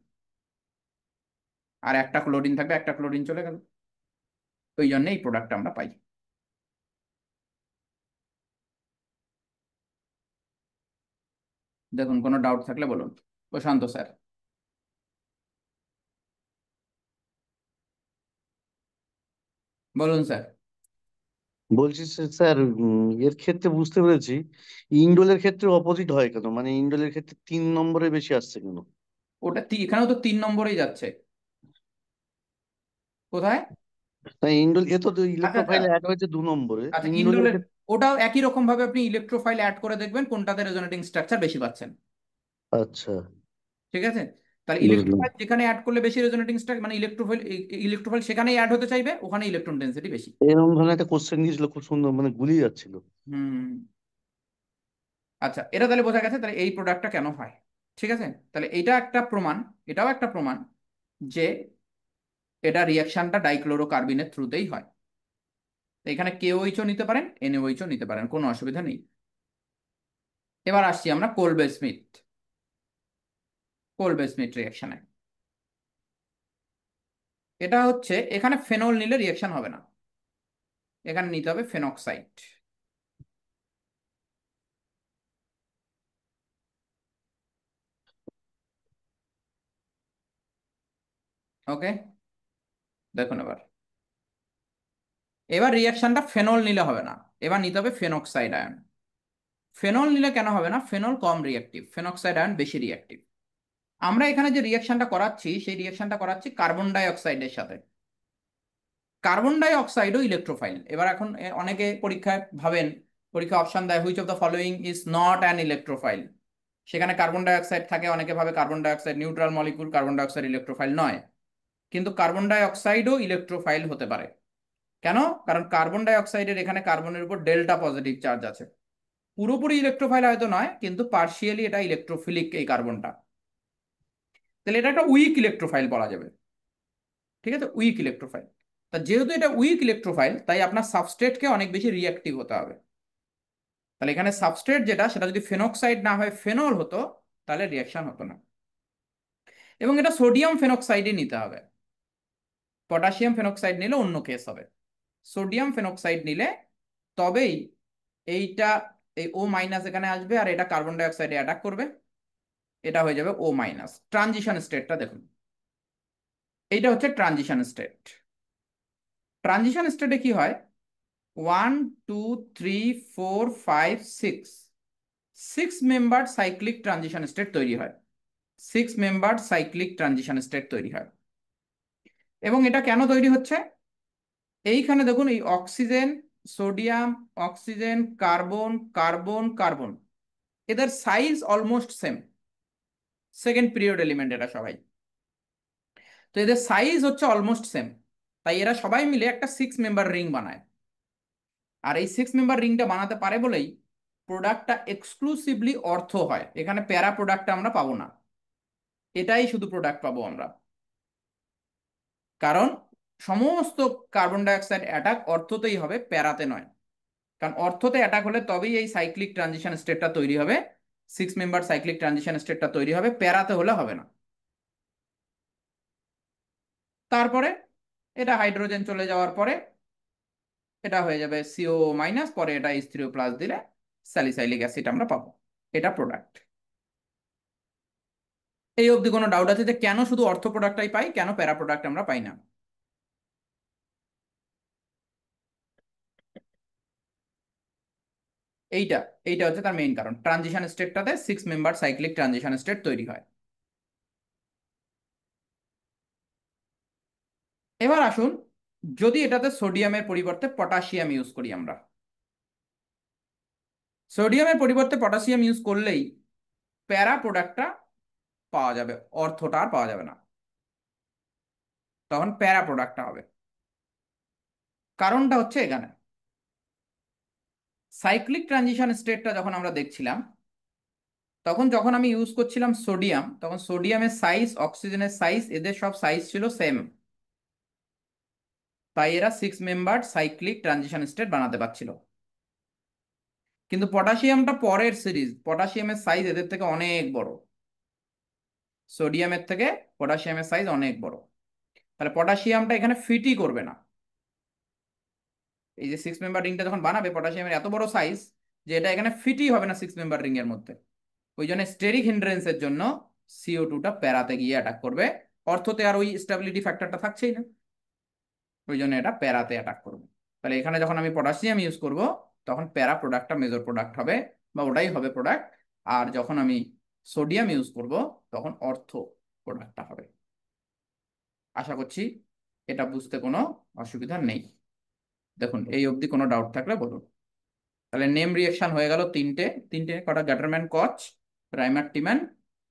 আর একটা ক্লোরিন থাকবে, একটা ক্লোরিন চলে গেল, ওই জন্য এই প্রোডাক্টটা আমরা পাই। দেখুন কোনো ডাউট থাকলে বলুন। প্রশান্ত স্যার বলুন স্যার। বলছি স্যার, এর ক্ষেত্রে বুঝতে পেরেছি, ইন্ডোলের ক্ষেত্রে অপোজিট হয় কেন? মানে ইন্ডোলের ক্ষেত্রে 3 নম্বরে বেশি আসছে কেন? ওটা এখানেও তো 3 নম্বরেই যাচ্ছে, কোথায়? না ইন্ডোল এ তো আচ্ছা আচ্ছা ইলেকট্রোফাইল অ্যাড হয়েছে 2 নম্বরে, আচ্ছা, ইন্ডোলের ইন্ডোলের ক্ষেত্রে। ওটাও একই রকম ভাবে আপনি ইলেকট্রোফাইল অ্যাড করে দেখবেন কোনটাতে রেজোনেটিং স্ট্রাকচার বেশি পাচ্ছেন। আচ্ছা, ঠিক আছে, তাহলে বুঝলাম। ইলেকট্রোফাইল যেখানে অ্যাড করলে বেশি রেজোনেটিং স্ট্রাকচার, মানে ইলেকট্রোফাইল, ইলেকট্রোফাইল সেখানেই অ্যাড হতে চাইবে, ওখানে ইলেকট্রন ডেন্সিটি বেশি। এরকম ধরনের একটা কোশ্চেন দিয়েছিল, খুব সুন্দর, মানে গুলিয়ে যাচ্ছিল। হুম, আচ্ছা এটা তাহলে বোঝা গেছে তাহলে এই প্রোডাক্টটা কেন হয়। ঠিক আছে, তাহলে এইটা একটা প্রমাণ, এটাও একটা প্রমাণ যে এটা রিয়াকশনটা ডাইক্লোরোকার্বিনের থ্রুতেই হয়। তো এখানে KOH-ও নিতে পারেন, NaOH-ও নিতে পারেন, কোনো অসুবিধা নেই। এবার আসছি আমরা কোলবে স্মিথ, কোলবে স্মিথ রিয়াকশনে। এটা হচ্ছে এখানে ফেনল নিলে রিয়াকশন হবে না, এখানে নিতে হবে ফেনক্সাইড। ওকে, দেখুন এবার, এবার রিয়াকশনটা ফেনল নিলে হবে না, এবার নিতে হবে ফেনক্সাইড আয়ন। ফেনল নিলে কেন হবে না? ফেনল কম রিঅ্যাক্টিভ, ফেনক্সাইড আয়ন বেশি রিঅ্যাক্টিভ। আমরা এখানে যে রিঅ্যাকশনটা করাচ্ছি সেই রিঅ্যাকশনটা করাচ্ছি কার্বন ডাই অক্সাইডের সাথে। Carbon die অক্সাইডও electrophile. এবার এখন অনেকে পরীক্ষায় ভাবেন, পরীক্ষা অপশন দেয় which of the following is not an electrophile, সেখানে কার্বন ডাই অক্সাইড থাকে, অনেকে ভাবে carbon die oxide neutral molecule, carbon die oxide electrophile নয়। কিন্তু কার্বন ডাই অক্সাইডও ইলেকট্রোফাইল হতে পারে। কেন? কারণ কার্বন ডাই অক্সাইডের এখানে কার্বনের উপর ডেল্টা পজিটিভ চার্জ আছে। পুরোপুরি ইলেকট্রোফাইল হয়তো নয়, কিন্তু পার্শিয়ালি এটা ইলেকট্রোফিলিক এই কার্বনটা। তাহলে এটা একটা উইক ইলেকট্রোফাইল বলা যাবে। ঠিক আছে, উইক ইলেকট্রোফাইল। তা যেহেতু এটা উইক ইলেকট্রোফাইল, তাই আপনার সাবস্ট্রেটকে অনেক বেশি রিঅ্যাক্টিভ হতে হবে। তাহলে এখানে সাবস্ট্রেট যেটা, সেটা যদি ফেনক্সাইড না হয় ফেনল হতো, তাহলে রিয়াকশন হতো না। এবং এটা সোডিয়াম ফেনক্সাইডই নিতে হবে। পটাশিয়াম ফেনক্সাইড নিলে অন্য কেস হবে। সোডিয়াম ফেনক্সাইড নিলে তবেই এইটা, এই ও মাইনাস এখানে আসবে, আর এটা কার্বন ডাই অক্সাইডে অ্যাটাক করবে, এটা হয়ে যাবে ও মাইনাস। ট্রানজিশন স্টেটটা দেখুন, এইটা হচ্ছে ট্রানজিশন স্টেট। ট্রানজিশন স্টেটে কি হয়? 1 2 3 4 5 6 মেম্বার সাইক্লিক ট্রানজিশন স্টেট তৈরি হয়। 6 মেম্বার সাইক্লিক ট্রানজিশন স্টেট তৈরি হয়। এবং এটা কেন তৈরি হচ্ছে? এইখানে দেখুন, এই oxygen, sodium, oxygen, carbon, carbon, carbon, এদের size almost same, second period element এরা সবাই। তো এদের সাইজ হচ্ছে অলমোস্ট সেম, তাই এরা সবাই মিলে একটা 6 মেম্বার রিং বানায়। আর এই 6 মেম্বার রিংটা বানাতে পারে বলেই প্রোডাক্টটা এক্সক্লুসিভলি অর্থ হয়। এখানে প্যারা প্রোডাক্টটা আমরা পাবো না, এটাই শুধু প্রোডাক্ট পাবো আমরা। কারণ সমস্ত কার্বন ডাই অক্সাইড অ্যাটাক অর্থতেই হবে, প্যারাতে নয়। কারণ অর্থতে অ্যাটাক হলে তবেই এই সাইক্লিক ট্রানজিশন স্টেটটা তৈরি হবে, 6 মেম্বার সাইক্লিক ট্রানজিশন স্টেটটা তৈরি হবে, প্যারাতে হলে হবে না। তারপরে এটা হাইড্রোজেন চলে যাওয়ার পরে এটা হয়ে যাবে সিও মাইনাস, পরে এটা H3O প্লাস দিলে স্যালিসাইলিক অ্যাসিড আমরা পাবো। এটা প্রোডাক্ট। এই অবধি কোনো ডাউট আছে যে কেন শুধু অর্থ প্রোডাক্টটাই পাই, কেন প্যারা প্রোডাক্ট আমরা পাই না? এইটা এইটা হচ্ছে তার মেইন কারণ। ট্রানজিশন স্টেটটাতে 6 মেম্বার সাইক্লিক ট্রানজিশন স্টেট তৈরি হয়। এবার আসুন, যদি এটাতে সোডিয়ামের পরিবর্তে পটাশিয়াম ইউজ করি আমরা, সোডিয়ামের পরিবর্তে পটাশিয়াম ইউজ করলেই প্যারা প্রোডাক্টটা পাওয়া যাবে, অর্থটা আর পাওয়া যাবে না, তখন প্যারা প্রোডাক্টটা হবে। কারণটা হচ্ছে এখানে সাইক্লিক ট্রানজিশন স্টেটটা যখন আমরা দেখছিলাম, তখন যখন আমি ইউজ করছিলাম সোডিয়াম, তখন সোডিয়ামের সাইজ, অক্সিজেনের সাইজ, এদের সব সাইজ ছিল সেম, তাই এরা 6 মেম্বার সাইক্লিক ট্রানজিশন স্টেট বানাতে পারছিল। কিন্তু পটাশিয়ামটা পরের সিরিজ, পটাশিয়ামের সাইজ এদের থেকে অনেক বড়, সোডিয়ামের থেকে পটাশিয়ামের সাইজ অনেক বড়। তাহলে পটাশিয়ামটা এখানে ফিটই করবে না। এই যে 6 মেম্বার রিংটা যখন বানাবে, পটাশিয়ামের এত বড় সাইজ যে এটা এখানে ফিটই হবে না 6 মেম্বার রিং এর মধ্যে। ওই জন্য স্টেরিক হিন্ড্রেন্সের জন্য CO2টা প্যারাতে গিয়ে অ্যাটাক করবে, অর্থতে আর ওই স্টেবিলিটি ফ্যাক্টরটা থাকছেই না, ওই জন্য এটা প্যারাতে অ্যাটাক করবে। তাহলে এখানে যখন আমি পটাশিয়াম ইউজ করব, তখন প্যারা প্রোডাক্টটা মেজর প্রোডাক্ট হবে, বা ওটাই হবে প্রোডাক্ট। আর যখন আমি সোডিয়াম ইউজ করব, তখন অর্থ প্রোডাক্টটা হবে। আশা করছি এটা বুঝতে কোনো অসুবিধা নেই। দেখুন, এই অবধি কোনো ডাউট থাকলে বলুন। তাহলে নেম রিঅ্যাকশন হয়ে গেল তিনটে, তিনটে কটা, গ্যাটারম্যান কচ, রাইমার টিম্যান,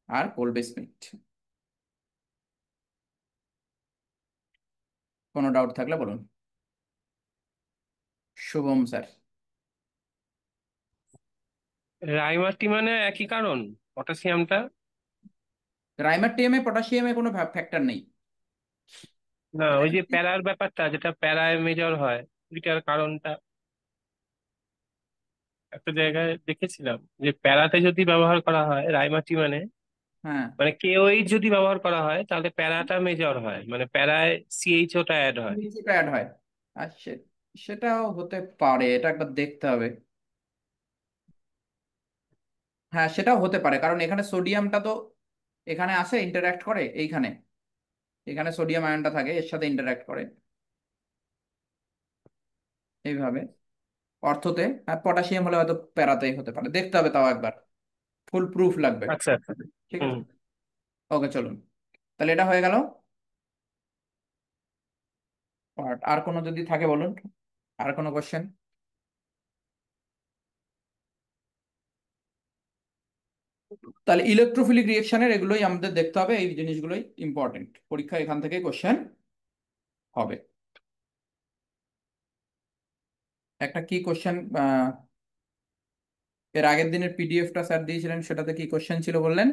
আর কোলবে স্মিথ। কোনো ডাউট থাকলে বলুন। শুভম স্যার। রাইমারটি মানে একই কারণ, পটাশিয়ামটা? রাইমার টিএমে পটাশিয়ামে কোনো ফ্যাক্টর নেই। না, ওই যে প্যারার ব্যাপারটা, যেটা প্যারায় মেজর হয়, ওইটার কারণটা একটা জায়গায় দেখেছিলাম যে প্যারাতে যদি ব্যবহার করা হয় রাইমাটি মানে, হ্যাঁ, মানে KOH যদি ব্যবহার করা হয় তাহলে প্যারাটা মেজর হয়, মানে প্যারায় CHOটা অ্যাড হয়। সেটা অ্যাড হয়। আর সেটাও হতে পারে, এটা একবার দেখতে হবে। হ্যাঁ, সেটাও হতে পারে, কারণ এখানে সোডিয়ামটা তো এখানে আসে, ইন্টারঅ্যাক্ট করে এইখানে, এখানে সোডিয়াম আয়নটা থাকে, এর সাথে ইন্টারঅ্যাক্ট করে এইভাবে। অর্থতে, আর পটাশিয়াম হলে হয়তো প্যারাতেই হতে পারে, দেখতে হবে তাও একবার, ফুল প্রুফ লাগবে। আচ্ছা আচ্ছা। ঠিক হুম। আছে, ওকে চলুন, তাহলে এটা হয়ে গেল পার্ট। আর কোনো যদি থাকে বলুন, আর কোনো কোশ্চেন? তাহলে ইলেকট্রোফিলিক রিয়েকশনের এগুলোই আমাদের দেখতে হবে, এই জিনিসগুলোই ইম্পর্টেন্ট, পরীক্ষা এখান থেকে কোশ্চেন হবে। একটা কি কোশ্চেন, এর আগের দিনের পিডিএফটা স্যার দিয়েছিলেন, সেটাতে কি কোশ্চেন ছিল বললেন?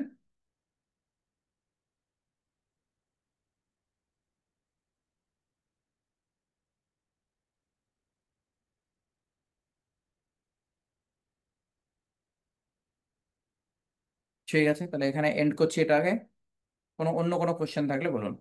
ঠিক আছে, তাহলে এখানে এন্ড করছি এটাকে, কোনো অন্য কোনো কোশ্চেন থাকলে বলুন।